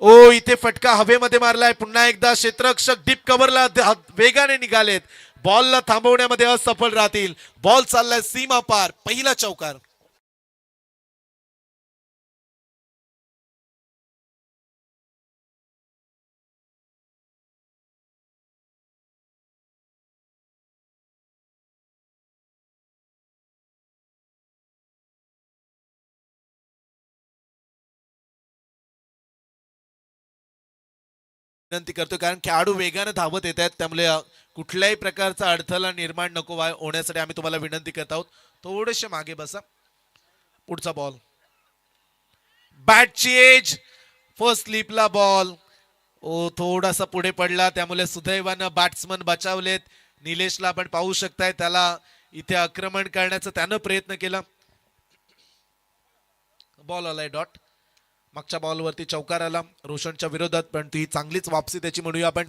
ओ इथे फटका हवेमध्ये मारलाय. पुन्हा एकदा क्षेत्ररक्षक डीप कव्हरला वेगाने निघालेत. बॉलला थांबवण्यामध्ये असफल राहतील. बॉल चाललाय सीमा पार. पहिला चौकार. विनंती करतोय कारण खेळाडू वेगाने धावत येत आहेत, त्यामुळे कुठल्याही प्रकारचा अडथळा निर्माण नको होण्यासाठी आम्ही तुम्हाला विनंती करत आहोत. थोडेसे मागे बसा. पुढचा बॉल, बॅटची एज, फर्स्ट स्लिपला बॉल. ओ थोडासा पुढे पडला, त्यामुळे सुदैवानं बॅट्समन बचावलेत. निलेशला आपण पाहू शकताय, त्याला इथे आक्रमण करण्याचा त्यानं प्रयत्न केला. बॉल आलाय डॉट. मागच्या बॉलवरती चौकार आला रोशनच्या विरोधात, पण ती चांगलीच वापसी त्याची म्हणूया आपण.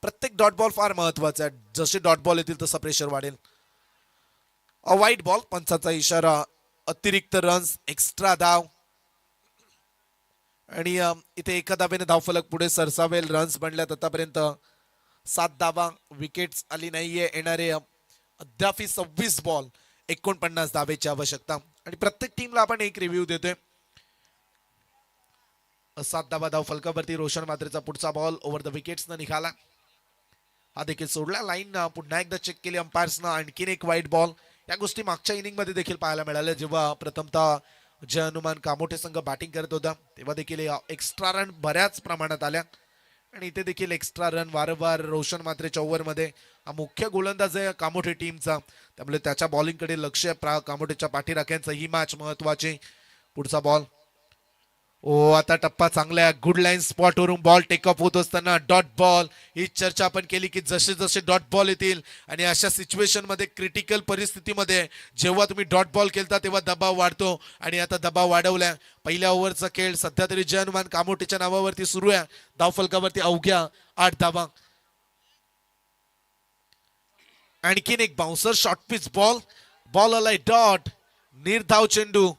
प्रत्येक डॉट बॉल फार महत्वाचा आहे. जसे डॉट बॉल येतील तसा प्रेशर वाढेल. वाईट बॉल, पंचाचा इशारा. अतिरिक्त रन्स, एक्स्ट्रा धाव आणि इथे एका धावेने धावफलक पुढे सरसावेल. रन्स बनल्यात आतापर्यंत 7 धावा. विकेट्स आली नाहीये. येणारे अद्याप 26 बॉल 49 धावेची आवश्यकता. आणि प्रत्येक टीमला आपण एक रिव्ह्यू देतोय. 7 धावा धाव फलकावरती. रोशन म्हात्रेचा पुढचा बॉल ओव्हर द विकेट्स न निघाला. हा देखील सोडला. लाईन पुन्हा एकदा चेक केली अंपायर्सनं. आणखीन एक वाईट बॉल. या गोष्टी मागच्या इनिंग मध्ये देखील पाहायला मिळाल्या, जेव्हा प्रथमतः जय हनुमान कामोठे संघ बॅटिंग करत होता तेव्हा देखील एक्स्ट्रा रन बऱ्याच प्रमाणात आल्या. आणि इथे देखील एक्स्ट्रा रन वारंवार. रोशन म्हात्रेच्या ओव्हरमध्ये हा मुख्य गोलंदाज आहे कामोठे टीमचा, त्यामुळे त्याच्या बॉलिंगकडे लक्ष कामोठेच्या पाठीराख्यांचं. ही मॅच महत्वाची. पुढचा बॉल. ओ आता टप्पा चांगला आहे. गुड लाईन स्पॉट वरून बॉल टेकअप होत असताना डॉट बॉल. ही चर्चा आपण केली की जसे जसे डॉट बॉल येतील आणि अशा सिच्युएशन मध्ये, क्रिटिकल परिस्थितीमध्ये जेव्हा तुम्ही डॉट बॉल केलता तेव्हा दबाव वाढतो आणि आता दबाव वाढवलाय. पहिल्या ओव्हरचा खेळ सध्या तरी जय हनुमान कामोठेच्या नावावरती सुरू आहे. धावफलकावरती अवघ्या 8 धावा. आणखीन एक bouncer short pitch ball. Ball आलाय डॉट. निर्धाव चेंडू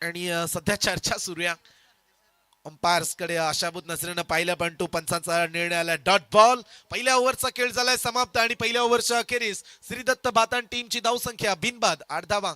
आणि सध्या चर्चा सुरू आहे. अंपायर्स कडे आशाभूत नजरेनं पाहिलं, पण तो पंचांचा निर्णय आला. Dot ball. पहिल्या ओव्हरचा खेळ झालाय समाप्त आणि पहिल्या ओव्हरच्या अखेरीस श्रीदत्त बातान टीमची धावसंख्या बिनबाद 8 धावा.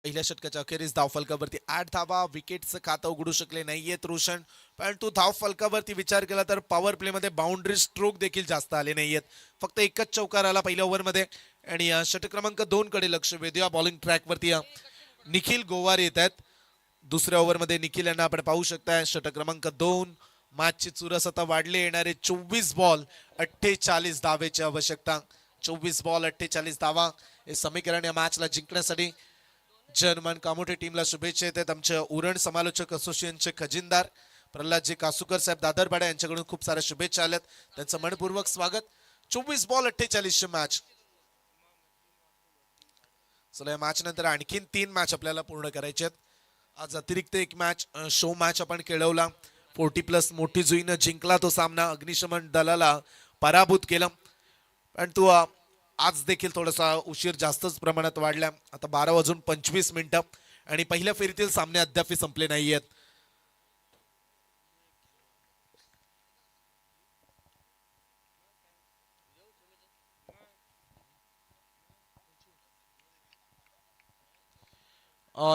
पहिल्या षटकाच्या अखेरीस धाव फलकावरती 8 धावा. विकेटचं खातं उघडू शकले नाहीयेत रोशन, परंतु धाव फलकावरती विचार केला तर पॉवर प्ले मध्ये बाउंड्री स्ट्रोक देखील जास्त आले नाहीयेत. फक्त एकच चौकार आला पहिल्या ओव्हरमध्ये. आणि षटक क्रमांक 2 कडे लक्ष वेधूया. बॉलिंग ट्रॅकवरती निखिल गोवार येत आहेत. दुसऱ्या ओव्हरमध्ये निखिल यांना आपण पाहू शकताय. षटक क्रमांक 2. मॅचची चुरस आता वाढली. येणारे 24 बॉल 48 धावेची आवश्यकता. 24 बॉल 48 धावा हे समीकरण या मॅचला जिंकण्यासाठी. जर्मन कामोठे टीमला शुभेच्छा येतात. आमच्या उरण समालोचक असोसिएशनचे खजिनदार प्रल्हादजी कासूकर साहेब दादरपाडा यांच्याकडून खूप साऱ्या शुभेच्छा आल्यात. त्यांचं मनपूर्वक स्वागत. 24 बॉल 48 मॅच. चला या मॅच नंतर आणखीन 3 मॅच आपल्याला पूर्ण करायचे आहेत. आज अतिरिक्त एक मॅच शो मॅच आपण खेळवला. 40+ मोठी जुईनं जिंकला तो सामना. अग्निशमन दलाला पराभूत केलं. परंतु आज देखील थोडासा उशीर जास्तच प्रमाणात वाढला. आता 12:25 आणि पहिल्या फेरीतील सामने अद्याप संपले नाहीयेत.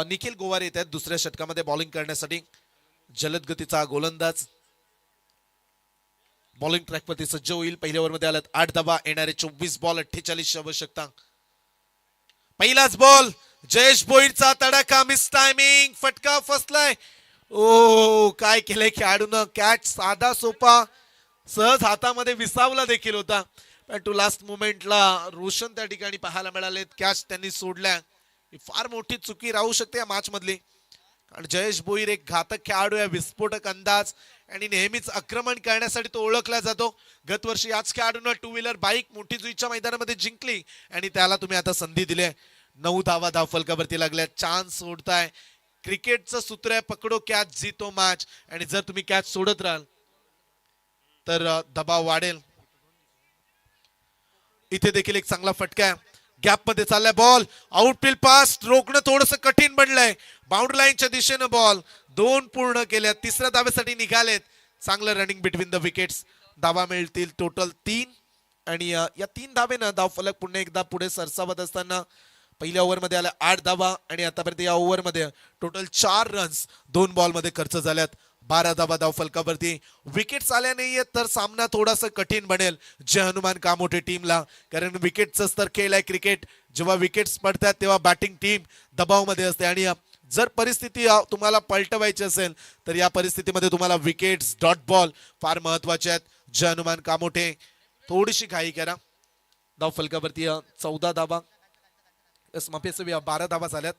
निखिल गोवार येत आहेत दुसऱ्या षटकामध्ये बॉलिंग करण्यासाठी. जलद गतीचा गोलंदाज बॉलिंग ट्रॅकवरती सज्ज होईल. पहिल्या ओव्हरमध्ये आल्यात 8 धावा. येणारे 24 बॉल 48 आवश्यकता. पहिलाच बॉल जयेश भोईरचा तडाखा. Miss timing. फटका फसलाय. ओ काय केलंय खेळाडूनं. कॅच साधा सोपा सहज हातामध्ये विसावला देखील होता, परंतु लास्ट मोमेंटला रोशन त्या ठिकाणी पाहायला मिळाले. कॅच त्यांनी सोडल्या. ही फार मोठी चुकी राहू शकते या मॅच मधली. कारण जयेश भोईर एक घातक खेळाडू आहे. विस्फोटक अंदाज आणि नेहमीच आक्रमण करण्यासाठी तो ओळखला जातो. गत वर्षी याच खेळाडूनं 2 व्हीलर बाईक मोठी जुईच्या मैदानामध्ये जिंकली आणि त्याला तुम्ही आता संधी दिली. 9 धावा धाव फलकावरती लागल्या. चान्स सोडताय. क्रिकेटचं सूत्र आहे पकडो कॅच जीतो मॅच. आणि जर तुम्ही कॅच सोडत राहाल तर दबाव वाढेल. इथे देखील एक चांगला फटका आहे. गॅप मध्ये चाललाय बॉल. आउटफील्ड पास रोखणं थोडंसं कठीण बनलंय. बाउंड्री लाईनच्या दिशेनं बॉल. 2 पूर्ण केल्या. तिसऱ्या धावेसाठी निघालेत. चांगलं रनिंग बिटवीन द विकेट्स. धावा मिळतील टोटल 3. आणि या 3 धावेनं धाव फलक पुन्हा एकदा पुढे सरसावत असताना पहिल्या ओव्हरमध्ये आल्या 8 धावा आणि आतापर्यंत या ओव्हरमध्ये टोटल 4 रन्स 2 बॉलमध्ये खर्च झाल्यात. 12 धावा धाव फलकावरती. विकेट्स आल्या नाहीयेत तर सामना थोडासा कठीण बनेल जय हनुमान कामोठे टीमला. कारण विकेटचं स्तर खेळ आहे क्रिकेट. जेव्हा विकेट्स पडतात तेव्हा बॅटिंग टीम दबावमध्ये असते. आणि जर परिस्थिती तुम्हाला पलटवायची असेल तर या परिस्थितीमध्ये तुम्हाला विकेट्स डॉट बॉल फार महत्वाचे आहेत. जय हनुमान कामोठे थोडीशी घाई करा. धाव फलकावरती 14 धावा. माफी असावी 12 धावा झाल्यात.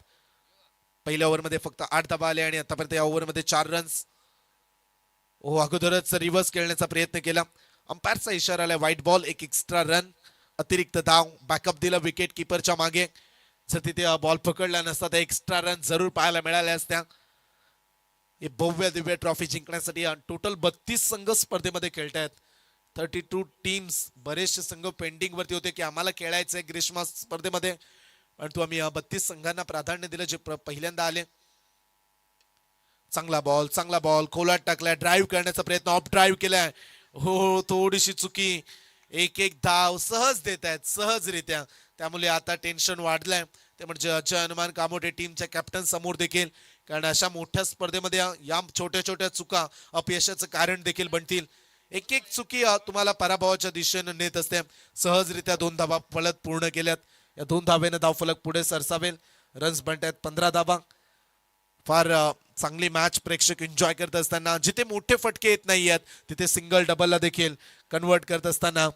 पहिल्या ओव्हरमध्ये फक्त 8 धावा आले आणि आतापर्यंत या ओव्हरमध्ये 4 रन्स. अगोदरच रिव्हर्स खेळण्याचा प्रयत्न केला. अंपायरचा इशारा आला व्हाईट बॉल. एक एक्स्ट्रा रन अतिरिक्त धाव. बॅकअप दिला विकेट किपरच्या मागे. जर तिथे बॉल पकडला नसता तर एक्स्ट्रा रन जरूर पाहायला मिळाल्या असत्या. हे भव्य दिव्य ट्रॉफी जिंकण्यासाठी टोटल 32 संघ स्पर्धेमध्ये खेळतायत. 32 टीम्स. बरेचसे संघ पेंडिंग वरती होते की आम्हाला खेळायचंय ग्रीष्म स्पर्धेमध्ये, परंतु आम्ही 32 संघांना प्राधान्य दिलं जे पहिल्यांदा आले. चांगला बॉल खोलात टाकलाय. ड्राईव्ह करण्याचा प्रयत्न. ऑफ ड्राईव्ह केलाय. हो थोडीशी चुकी. एक धाव सहज देत आहेत सहजरित्या. त्यामुळे आता टेन्शन वाढलंय. ते म्हणजे जय हनुमान कामोठे टीमच्या कॅप्टन समोर देखील. कारण अशा मोठ्या स्पर्धेमध्ये या छोट्या छोट्या चुका अपयशाचं कारण देखील बनतील. एक चुकी तुम्हाला पराभवाच्या दिशेने नेत असते. सहजरित्या 2 धावा फलक पूर्ण केल्यात. या 2 धावेनं धाव फलक पुढे सरसावेल. रन्स बनतायत 15 धावा. फार चांगली मॅच प्रेक्षक एन्जॉय करत असताना जिथे मोठे फटके येत नाही आहेत तिथे सिंगल डबलला देखील कन्वर्ट करत असताना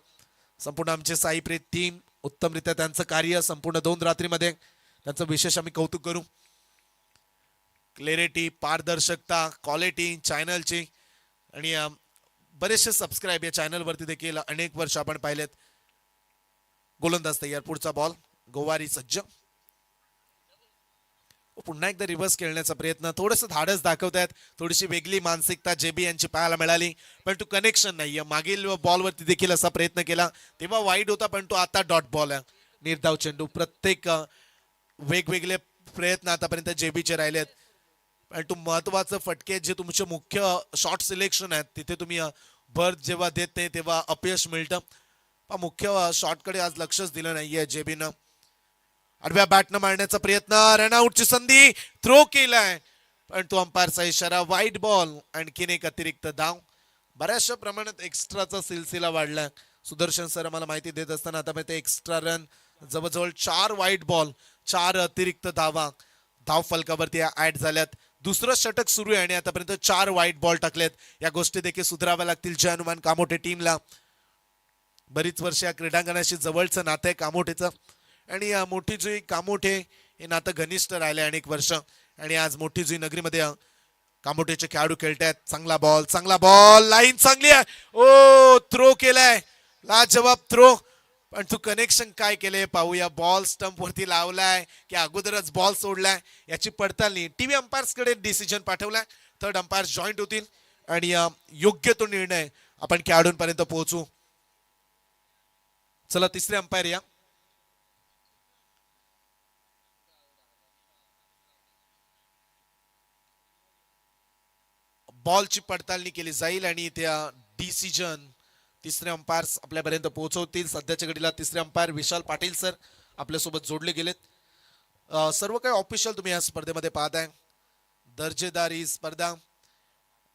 संपूर्ण आमचे साईप्रीत टीम उत्तमरित्या त्यांचं कार्य संपूर्ण 2 रात्रीमध्ये त्यांचं विशेष आम्ही कौतुक करू. क्लॅरिटी, पारदर्शकता, क्वालिटी चॅनलची आणि बरेचसे सबस्क्राईब या चॅनलवरती देखील अनेक वर्ष आपण पाहिलेत. गोलंदाज तयार. पुढचा बॉल. गोवारी सज्ज. पुन्हा एकदा रिव्हर्स खेळण्याचा प्रयत्न. थोडंसं धाडस दाखवतायत. थोडीशी वेगळी मानसिकता जेबी यांची पाहायला मिळाली, परंतु कनेक्शन नाहीये. मागील बॉलवरती देखील असा प्रयत्न केला तेव्हा वाईड होता, परंतु आता डॉट बॉल आहे. निर्धाव चेंडू. प्रत्येक वेगवेगळे प्रयत्न आतापर्यंत जेबीचे राहिलेत, परंतु महत्वाचं फटके जे तुमचे मुख्य शॉट सिलेक्शन आहेत तिथे तुम्ही भर जेव्हा देत नाही तेव्हा अपयश मिळतं. मुख्य शॉटकडे आज लक्षच दिलं नाहीये जेबीनं. आडव्या बॅटनं मारण्याचा प्रयत्न, रनआउटची संधी, थ्रो केलाय पण तो अंपायरचा इशारा, वाईट बॉल. आणखीन एक अतिरिक्त धाव. बऱ्याचशा प्रमाणात एक्स्ट्राचा सिलसिला वाढलाय. सुदर्शन सर आम्हाला माहिती देत असताना आतापर्यंत एक्स्ट्रा रन जवळजवळ 4 वाईट बॉल, 4 अतिरिक्त धावा धाव फलकावरती ऍड झाल्यात. दुसरं षटक सुरू आहे आणि आतापर्यंत 4 वाईट बॉल टाकलेत. या गोष्टी देखील सुधाराव्या लागतील जय हनुमान कामोठे टीमला. बरीच वर्ष या क्रीडांगणाशी जवळचं नातं आहे कामोठेचं आणि मोठी जुई कामोठे हे नातं घनिष्ठ राहिले अनेक वर्ष. आणि आज मोठी जुई नगरीमध्ये कामोठेचे खेळाडू खेळतायत. चांगला बॉल, लाईन चांगली आहे. ओ थ्रो केलाय, लाजवाब थ्रो. पण तू कनेक्शन काय केलंय पाहूया. बॉल स्टंप वरती लावलाय की अगोदरच बॉल सोडलाय याची पडताळणी टीव्ही अंपायर्स कडे डिसिजन पाठवलाय. थर्ड अंपायर जॉईंट होतील आणि योग्य तो निर्णय आपण खेळाडूंपर्यंत पोहोचू. चला तिसरे अंपायर या. बॉलची पडताळणी केली जाईल आणि त्या डिसिजन तिसरे अंपायर्स आपल्यापर्यंत पोहोचवतील. सध्याच्या घडीला तिसरे अंपायर विशाल पाटील सर आपल्यासोबत जोडले गेलेत. सर्व काही ऑफिशियल तुम्ही या स्पर्धेमध्ये पाहताय. दर्जेदार ही स्पर्धा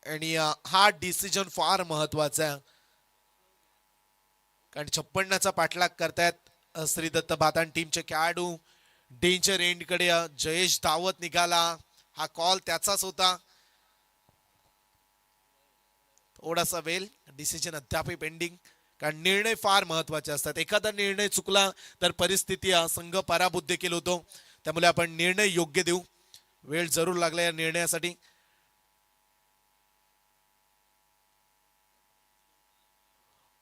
आणि हा डिसिजन फार महत्वाचा आहे कारण 56चा पाठलाग करतायत श्री दत्त बातान टीमचे खेळाडू. डेंजर एंड कडे जयेश धावत निघाला. हा कॉल त्याचाच होता. थोडासा वेल, डिसिजन अद्याप पेंडिंग कारण निर्णय फार महत्वाचे असतात. एखादा निर्णय चुकला तर परिस्थिती संघ पराभूत देखील होतो. त्यामुळे आपण निर्णय योग्य देऊ. वेळ जरूर लागला या निर्णयासाठी.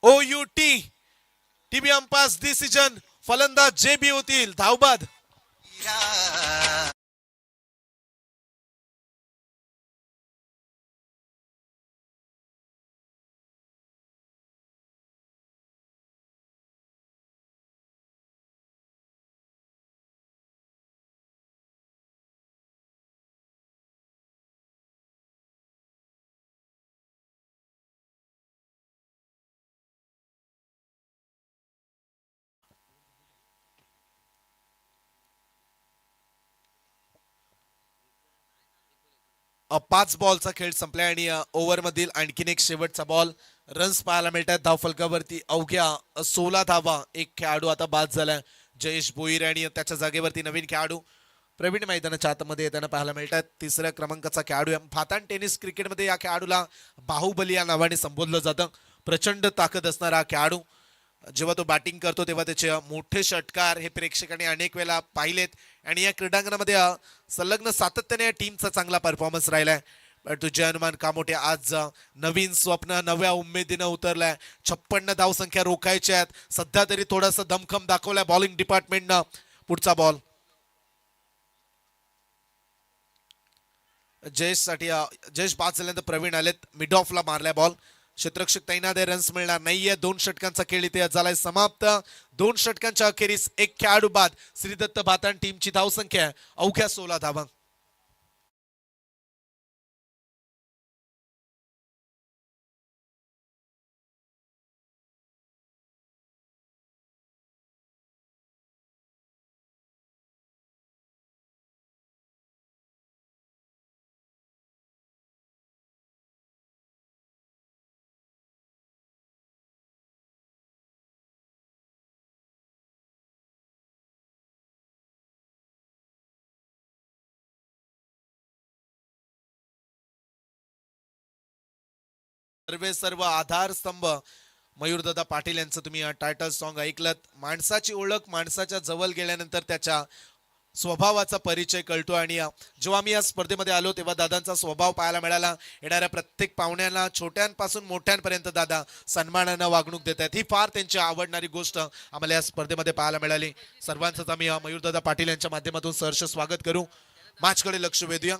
OUT टीव्ही अंपायर्स डिसिजन, फलंदाज JB होतील. धावबाद पाच बॉलचा खेळ संपलाय आणि ओव्हर मधील आणखीन एक शेवटचा बॉल. रन्स पाहायला मिळतात धाव फलकावरती अवघ्या 16 धावा. एक खेळाडू आता बाद झालाय जयेश भोईर आणि त्याच्या जागेवरती नवीन खेळाडू प्रवीण मैदानाच्या आतमध्ये येताना पाहायला मिळतात. तिसऱ्या क्रमांकाचा खेळाडू. फातान टेनिस क्रिकेटमध्ये या खेळाडूला बाहुबली या नावाने संबोधलं जातं. प्रचंड ताकद असणारा खेळाडू. जेव्हा तो बॅटिंग करतो तेव्हा त्याचे मोठे षटकार हे प्रेक्षकांनी अनेक वेळा पाहिलेत आणि या क्रीडांगणामध्ये संलग्न सातत्याने या टीमचा चांगला परफॉर्मन्स राहिलाय. पण जय हनुमान कामोठे आज नवीन स्वप्न नव्या उमेदीनं उतरलाय. 56 धावसंख्या रोखायच्या आहेत. सध्या तरी थोडासा दमखम दाखवलाय बॉलिंग डिपार्टमेंटनं. पुढचा बॉल जयेश साठी. जयेश बाद झाल्यानंतर प्रवीण आलेत. Mid ऑफला मारलाय ball. क्षेत्ररक्षक तैनात आहे. रन्स मिळणार नाहीये. 2 षटकांचा खेळ इथे झालाय समाप्त. 2 षटकांच्या अखेरीस एक खेळाडू बाद. श्रीदत्त बातान टीमची धावसंख्या अवघ्या 16 धावा. सर्व आधारस्तंभ मयूरदादा पाटील यांचं तुम्ही टायटल सॉन्ग ऐकलत. माणसाची ओळख माणसाच्या जवळ गेल्यानंतर त्याच्या स्वभावाचा परिचय कळतो आणि जेव्हा मी या स्पर्धेमध्ये आलो तेव्हा दादांचा स्वभाव पाहायला मिळाला. येणाऱ्या प्रत्येक पाहुण्यांना छोट्यांपासून मोठ्यांपर्यंत दादा सन्मानानं वागणूक देत आहेत. ही फार त्यांची आवडणारी गोष्ट आम्हाला या स्पर्धेमध्ये पाहायला मिळाली. सर्वांचंच आम्ही मयूरदादा पाटील यांच्या माध्यमातून सहर्ष स्वागत करू. मॅचकडे लक्ष वेधूया.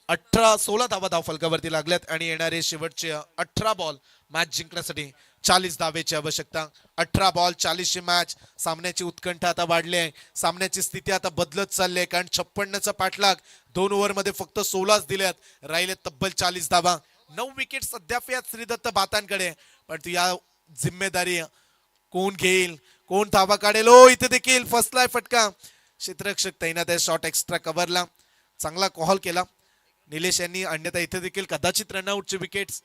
16 धावा धाव फलकावरती लागल्यात आणि येणारे शेवटचे 18 बॉल मॅच जिंकण्यासाठी 40 धावेची आवश्यकता. 18 बॉल 40ची मॅच. सामन्याची उत्कंठा आता वाढली आहे. सामन्याची स्थिती आता बदलत चालली आहे कारण 56चा पाठलाग 2 ओव्हरमध्ये फक्त 16च दिल्यात. राहिले तब्बल 40 धावा. 9 विकेट सध्या श्रीदत्त बातांकडे. पण तू या जिम्मेदारी कोण घेईल, कोण धावा काढेल. इथे देखील फसलाय फटका. क्षेत्ररक्षक तैनात आहे. शॉट एक्स्ट्रा कव्हरला चांगला कॉल केला निलेश यांनी. अन्यथा इथे देखील कदाचित रनआउटची विकेट्स.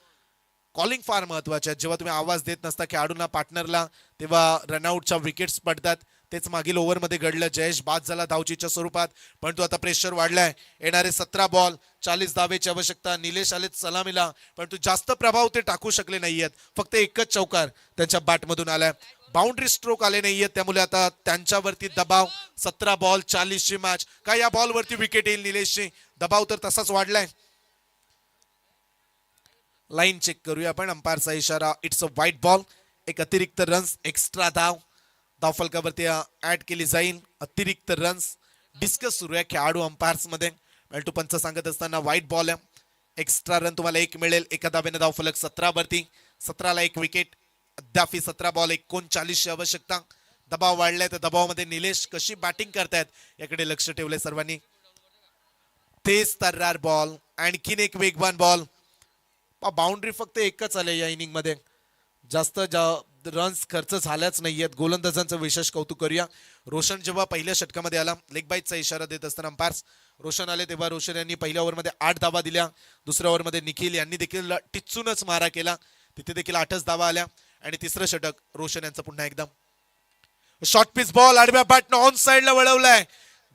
कॉलिंग फार महत्वाचे आहे. जेव्हा तुम्ही आवाज देत नसता खेळाडूंना पार्टनरला तेव्हा रनआउटच्या विकेट्स पडतात. तेच मागील ओव्हरमध्ये घडलं. जयेश बाद झाला धावचीच्या स्वरूपात, परंतु आता प्रेशर वाढलाय. येणारे 17 बॉल 40 धावेची आवश्यकता. निलेश आलेत सलामीला, परंतु जास्त प्रभाव ते टाकू शकले नाहीयेत. फक्त एकच चौकार त्यांच्या बॅटमधून आलाय. बाउंड्री स्ट्रोक आले नाहीयेत, त्यामुळे आता त्यांच्यावरती दबाव. 17 बॉल 40ची मॅच. काय या बॉलवरती विकेट येईल निलेशची? दबाव तर तसाच वाढलाय. लाईन चेक करूया आपण. अंपायरचा इशारा, इट्स अ व्हाईट बॉल. एक अतिरिक्त रन्स, एक्स्ट्रा धाव धावफलकावरती ऍड केली जाईल. अतिरिक्त रन्स डिस्कस सुरू आहे खेळाडू अंपायर्स मध्ये. मेल्टू पंच सांगत असताना व्हाईट बॉल आहे. एक्स्ट्रा रन तुम्हाला एक मिळेल. एका धावेने धावफलक 17 वरती. 17ला एक विकेट. अद्यापही 17 बॉल 39ची आवश्यकता. दबाव वाढलाय, तर दबावामध्ये निलेश कशी बॅटिंग करतायत याकडे लक्ष ठेवलंय सर्वांनी. तेज तर्रार बॉल, आणखीन एक वेगवान बॉल. बाउंड्री फक्त एकच आले या इनिंग मध्ये. जास्त रन्स खर्च झाल्याच नाहीयेत. गोलंदाजांचं विशेष कौतुक करूया. रोशन जेव्हा पहिल्या षटकामध्ये आला, लेग बाईटचा इशारा देत असताना अंपायर्स रोशन आले, तेव्हा रोशन यांनी पहिल्या ओव्हरमध्ये 8 धावा दिल्या. दुसऱ्या ओव्हरमध्ये निखिल यांनी देखील टिच्चूनच मारा केला, तिथे देखील 8च धावा आल्या. आणि तिसरं षटक रोशन यांचं पुन्हा एकदम. शॉर्ट पिच बॉल आडव्या बॅटनं ऑन साइडला वळवलाय.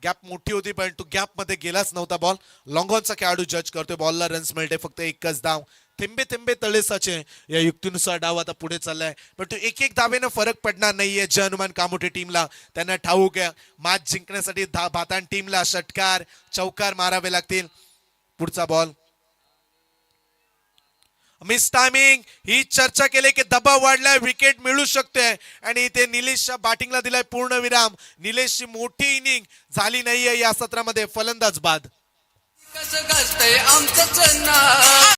गॅप मोठी होती, परंतु गॅप मध्ये गेलाच नव्हता बॉल. लॉंगॉनचा खेळाडू जज करतोय. बॉलला रन्स मिळते, फक्त एकच धाव. थेंबे थेंबे तळेसाचे या युक्तीनुसार डाव आता पुढे चाललाय, परंतु एक एक धावेनं फरक पडणार नाहीये. जय हनुमान कामोठे टीमला त्यांना ठाऊक आहे, मॅच जिंकण्यासाठी भातान टीमला षटकार चौकार मारावे लागतील. पुढचा बॉल मिस टायमिंग. ही चर्चा केली की दबाव वाढलाय, विकेट मिळू शकते, आणि इथे निलेशच्या बॅटिंगला दिलाय पूर्ण विराम. निलेशची मोठी इनिंग झाली नाहीये या सत्रामध्ये. फलंदाज बाद. कसं गाजतंय आमचंच नाव.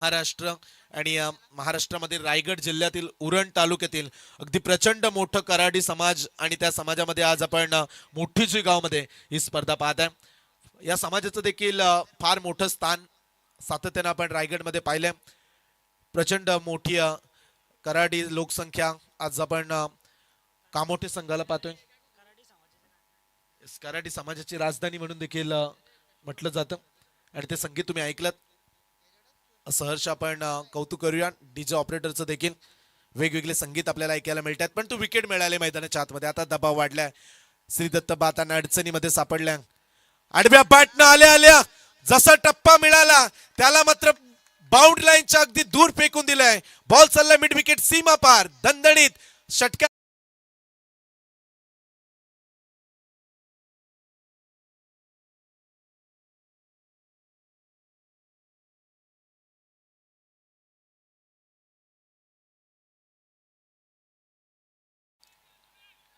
महाराष्ट्र आणि महाराष्ट्रामध्ये रायगड जिल्ह्यातील उरण तालुक्यातील अगदी प्रचंड मोठं कराडी समाज, आणि त्या समाजामध्ये आज आपण मोठीजी गावामध्ये ही स्पर्धा पाहत आहे. या समाजाचं देखील फार मोठं स्थान सातत्यानं आपण रायगडमध्ये पाहिलंय. प्रचंड मोठी कराडी लोकसंख्या. आज आपण कामोठे संघाला पाहतोय. कराडी समाजाची राजधानी म्हणून देखील म्हटलं जातं, आणि ते संगीत तुम्ही ऐकलं. सहर्ष आपण कौतुक करूया डीजे ऑपरेटरचं देखील. वेगवेगळे संगीत आपल्याला ऐकायला मिळतात, पण तो विकेट मिळाले मैदानाच्या आतमध्ये. आता दबाव वाढलाय. श्रीदत्त बातांना अडचणीमध्ये सापडल्या. आडव्या बॅटनं आल्या आल्या जसा टप्पा मिळाला त्याला मात्र बाउंड लाईनच्या अगदी दूर फेकून दिलाय. बॉल चालला मिड विकेट सीमा पार. दणदणीत षटकार.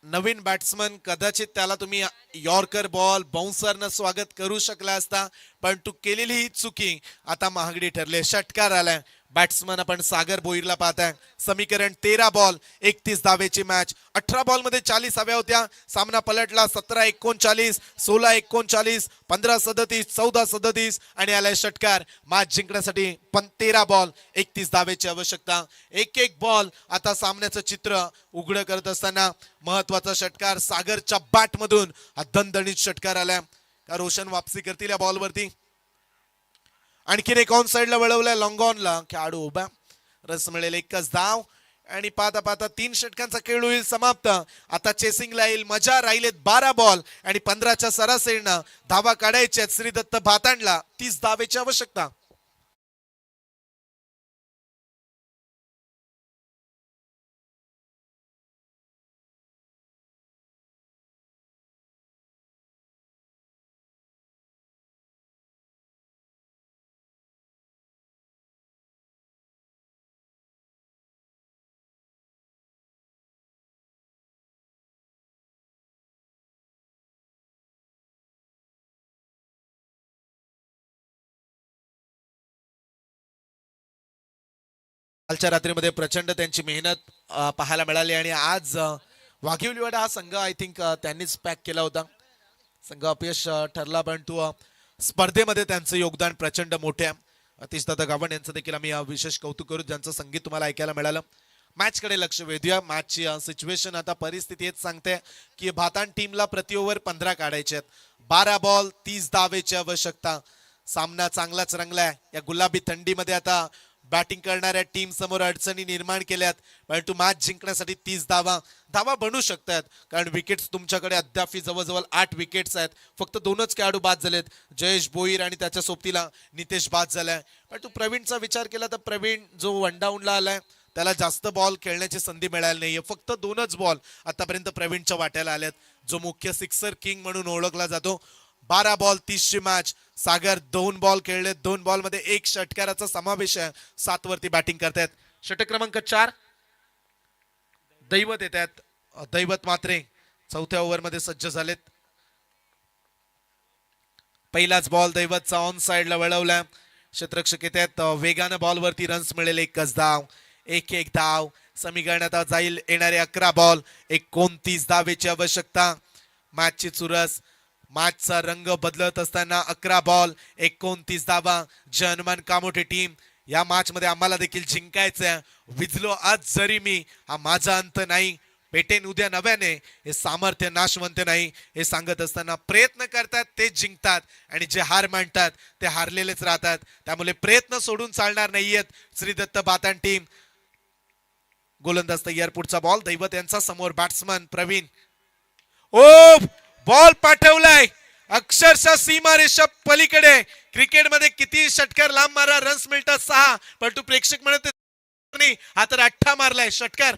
नवीन बॅट्समन कदाचित त्याला तुम्ही यॉर्कर बॉल बाउन्सरनं स्वागत करू शकला असता, पण तू केलेली ही चुकी आता महागडी ठरले. षटकार आलाय. बॅट्समन आपण सागर भोईरला पाहताय. समीकरण 13 बॉल 31 धावेची मॅच. 18 बॉल मध्ये 40 हव्या होत्या. सामना पलटला. 17-39, 16-39, 15-37, 14-37, आणि आलाय षटकार. मॅच जिंकण्यासाठी पण 13 बॉल 31 धावेची आवश्यकता. एक एक बॉल आता सामन्याचं चित्र उघड करत असताना महत्वाचा षटकार सागरच्या बॅट मधून. दणदणीत षटकार आलाय. का रोशन वापसी करतील या बॉलवरती? आणखीन एक ऑन साइडला वळवलाय. लॉंगॉनला खेळाडू उभा. रस मिळेल एकच धाव, आणि पाहता पाहता 3 षटकांचा खेळ होईल समाप्त. आता चेसिंगला येईल मजा. राहिलेत 12 बॉल आणि 15च्या सरासरीनं धावा काढायच्या. श्रीदत्त भातांडला 30 धावेची आवश्यकता. कालच्या रात्रीमध्ये प्रचंड त्यांची मेहनत पाहायला मिळाली आणि आज वाघिवलीवाडा हा संघ आय थिंक त्यांनीच पॅक केला होता. संघ अपयश ठरला, परंतु स्पर्धेमध्ये त्यांचं योगदान प्रचंड मोठे आहे. अतिशदादा गावण यांचं देखील आम्ही विशेष कौतुक करू, ज्यांचं संगीत तुम्हाला ऐकायला मिळालं. मॅच कडे लक्ष वेधूया. मॅचची सिच्युएशन आता परिस्थिती हेच सांगते की भातान टीमला प्रति ओव्हर 15 काढायचे आहेत. 12 बॉल 30 धावेची आवश्यकता. सामना चांगलाच रंगलाय. या गुलाबी थंडीमध्ये आता बॅटिंग करणाऱ्या टीम समोर अडचणी निर्माण केल्यात, परंतु मॅच जिंकण्यासाठी 30 धावा बनू शकतात, कारण विकेट्स तुमच्याकडे अद्याप जवळजवळ 8 विकेट्स आहेत. फक्त 2च खेळाडू बाद झालेत, जयेश भोईर आणि त्याच्या सोबतीला नितेश बाद झालाय. परंतु प्रवीणचा विचार केला तर प्रवीण जो वन डाऊनला आलाय त्याला जास्त बॉल खेळण्याची संधी मिळाली नाहीये. फक्त 2च बॉल आतापर्यंत प्रवीणच्या वाट्याला आल्यात, जो मुख्य सिक्सर किंग म्हणून ओळखला जातो. 12 बॉल 30ची मॅच. सागर 2 बॉल खेळले, 2 बॉल मध्ये 1 षटकाराचा समावेश आहे. 7 वरती बॅटिंग करतायत. षटक क्रमांक 4 दैवत येत आहेत. दैवत मात्रे चौथ्या ओव्हर मध्ये सज्ज झालेत. पहिलाच बॉल दैवतचा ऑन साइडला वळवला. क्षेत्ररक्षक येत आहेत. वेगानं बॉलवरती रन्स मिळेल. 1च धाव, 1-1 धाव. समीकरणात जाईल येणारे 11 बॉल 29 धावेची आवश्यकता. मॅचची चुरस, मॅचचा रंग बदलत असताना 11 बॉल 29 धावा. जय हनुमान कामोठे टीम, या मॅच मध्ये आम्हाला देखील जिंकायचंय. विजलो आज जरी मी, हा माझा अंत नाही. पेटेन उद्या नव्याने, हे सामर्थ्य नाशवंत नाही. हे सांगत असताना प्रयत्न करतात ते जिंकतात, आणि जे हार मानतात ते हारलेलेच राहतात. त्यामुळे प्रयत्न सोडून चालणार नाहीयेत. श्रीदत्त बातान टीम. गोलंदाज तयार. पुढचा बॉल दैवत यांचा. समोर बॅट्समन प्रवीण. ओ बॉल पाठवलाय अक्षरशः सीमारेषा पलीकडे. क्रिकेटमध्ये किती षटकार लांब मारा, रन्स मिळतात 6, परंतु प्रेक्षक म्हणत नाही, हा तर 8 मारलाय षटकार.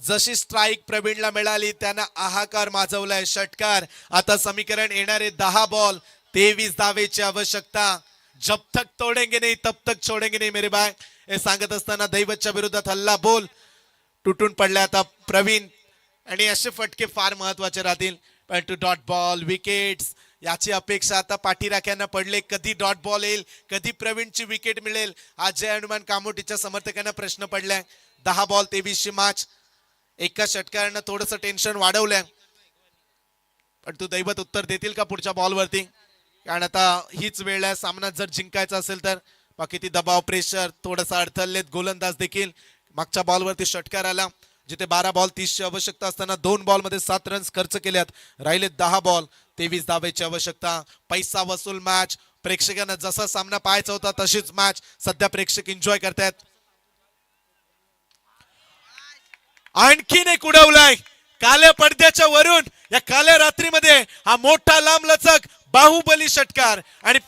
जशी स्ट्राईक प्रवीणला मिळाली त्यानं हाहाकार माजवलाय. षटकार. आता समीकरण येणारे 10 बॉल 23 धावेची आवश्यकता. जब तक तोडेंगे नहीं तब तक छोडेंगे नहीं मेरे भाई, हे सांगत असताना दैवतच्या विरोधात हल्ला बोल तुटून पडला आता प्रवीण, आणि असे फटके फार महत्वाचे राहतील. परंतु डॉट बॉल, विकेट्स याची अपेक्षा आता पाठीराख्यांना पडले. कधी डॉट बॉल येईल, कधी प्रवीणची विकेट मिळेल, आज जय हनुमान कामोठीच्या समर्थकांना प्रश्न पडलाय. 10 बॉल 23ची मॅच. एका षटकारानं थोडस टेन्शन वाढवलंय, पण तू दैवत उत्तर देतील का पुढच्या बॉलवरती, कारण आता हीच वेळ आहे. सामना जर जिंकायचा असेल तर. बाकी ती दबाव, प्रेशर थोडंसं अडथळलेत गोलंदाज देखील. मागच्या बॉलवरती षटकार आला, जिथे 12 बॉल 30ची आवश्यकता असताना 2 बॉल मध्ये 7 रन्स खर्च केल्यात. राहिले 10 बॉल 23 धावेची आवश्यकता. पैसा वसूल मॅच. प्रेक्षकांना जसा सामना पाहायचा होता तशीच मॅच सध्या प्रेक्षक एन्जॉय करतायत. आणखीन एक उडवलाय काल्या पडद्याच्या वरून. या काल्या रात्रीमध्ये हा मोठा लांबलचक बाहुबली षटकार. आणि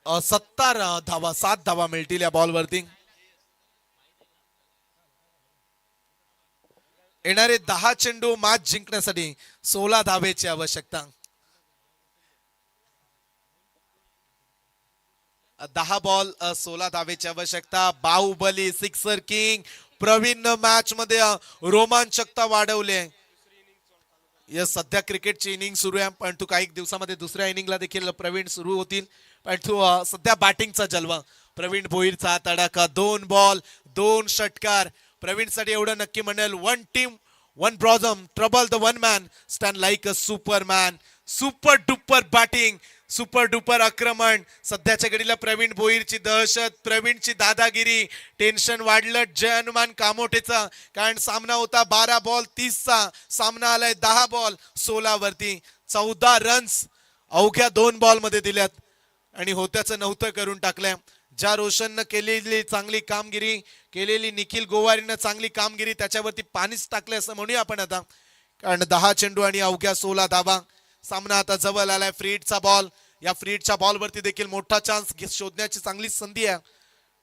सत्तर धावा 7 धावा मिळतील या बॉलवरती. येणारे 10 चेंडू मॅच जिंकण्यासाठी 16 धावेची आवश्यकता. 10 बॉल 16 धावेची आवश्यकता. Bahubali sixer king Praveen match मध्ये रोमांचकता वाढवले. या सध्या क्रिकेटची इनिंग सुरू आहे, परंतु काही दिवसामध्ये दुसऱ्या इनिंगला देखील प्रवीण सुरू होतील. परंतु सध्या बॅटिंगचा जलवा. प्रवीण भोईरचा तडाखा. 2 बॉल 2 षटकार. प्रवीणसाठी एवढं नक्की म्हणेल, 1 टीम 1 ब्रॉझम trouble the 1 man stand like a superman. Super duper batting, super duper आक्रमण. सध्याच्या घडीला प्रवीण भोईरची दहशत, प्रवीणची दादागिरी. टेन्शन वाढलं जय हनुमान कामोठेचा, कारण सामना होता 12 बॉल 30चा. सामना आलाय 10 बॉल 16 वरती. 14 रन्स अवघ्या 2 बॉल मध्ये दिल्यात आणि होत्याचं नव्हतं करून टाकलंय. ज्या रोशननं केलेली चांगली कामगिरी, केलेली निखिल गोवारीनं चांगली कामगिरी, त्याच्यावरती पाणीच टाकले असं म्हणूया आपण आता. कारण 10 चेंडू आणि अवघ्या 16 धावा. सामना आता जवळ आलाय. फ्रीडचा बॉल, या फ्रीडच्या बॉल वरती देखील मोठा चान्स शोधण्याची चांगली संधी आहे.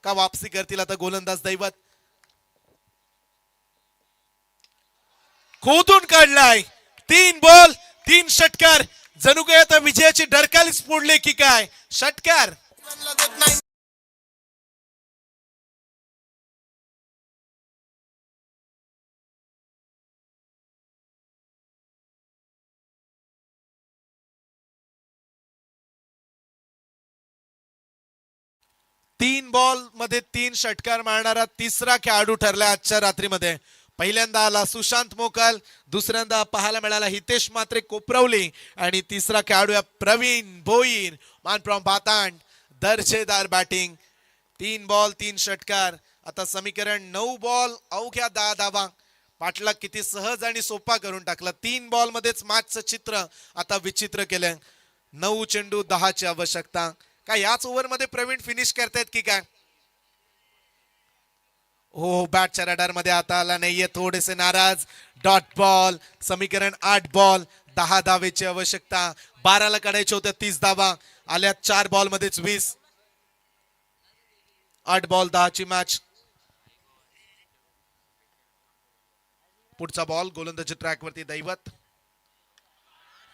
का वापसी करतील आता गोलंदाज दैवत. खोदून काढलाय. 3 बॉल 3 षटकार. जणू काय आता विजयाची डरकालीच फोडली की काय. षटकार. 3 बॉल मध्ये 3 षटकार मारणारा तिसरा खेळाडू ठरला आजच्या रात्रीमध्ये. पहिल्यांदा आला सुशांत मोकल, दुसऱ्यांदा पाहायला मिळाला हितेश म्हात्रे कोपरवली आणि तिसरा खेळाडू प्रवीण भोईर मानप्रॉम भातांड. दर्जेदार बॅटिंग. 3 बॉल 3 षटकार. आता समीकरण 9 बॉल अवघ्या 10 धावा. पाटला किती सहज आणि सोपा करून टाकला. 3 बॉल मध्येच मॅचचं चित्र आता विचित्र केलं. 9 चेंडू 10 ची आवश्यकता. काय याच ओव्हर मध्ये प्रवीण फिनिश करतायत की काय. हो, बॅटच्या रडार मध्ये आता आला नाहीये, थोडेसे नाराज. Dot ball. समीकरण 8 बॉल 10 धावेची आवश्यकता. 12ला काढायचे होते 30 धावा. आल्या 4 बॉल मध्येच 20. 8 बॉल 10 ची मॅच. पुढचा बॉल गोलंदाजी ट्रॅक वरती दैवत.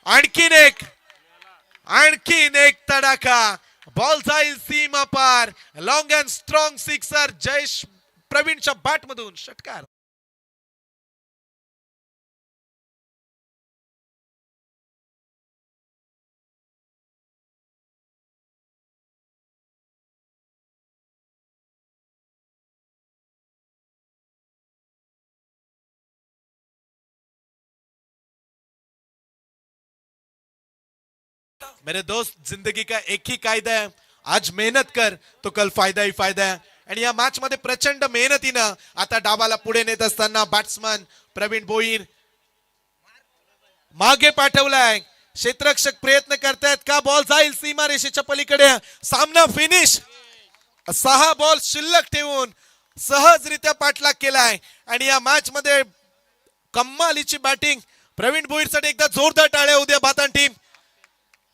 आणखीन एक तडाखा. बॉल जाईल सीमा पार. Long and strong sixer Jayesh प्रवीणच्या बॅट मधून. षटकार. मेरे दोस्त, जिंदगी का एक ही कायदा है, आज मेहनत कर तो कल फायदा ही फायदा है. आणि या मॅच मध्ये प्रचंड मेहनतीनं आता डावाला पुढे नेत असताना बॅट्समन प्रवीण भोईर मागे पाठवलाय. क्षेत्ररक्षक प्रयत्न करतायत का. बॉल जाईल सीमा रेषेच्या पलीकडे. सामना फिनिश. 6 बॉल शिल्लक ठेवून सहजरित्या पाठलाग केलाय. आणि या मॅच मध्ये कमालीची बॅटिंग प्रवीण भोईरसाठी. एकदा जोरदार टाळ्या उद्या भातान टीम.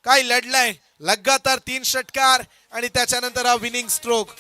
काय लढलाय. लगातार 3 षटकार आणि त्याच्यानंतर हा विनिंग स्ट्रोक.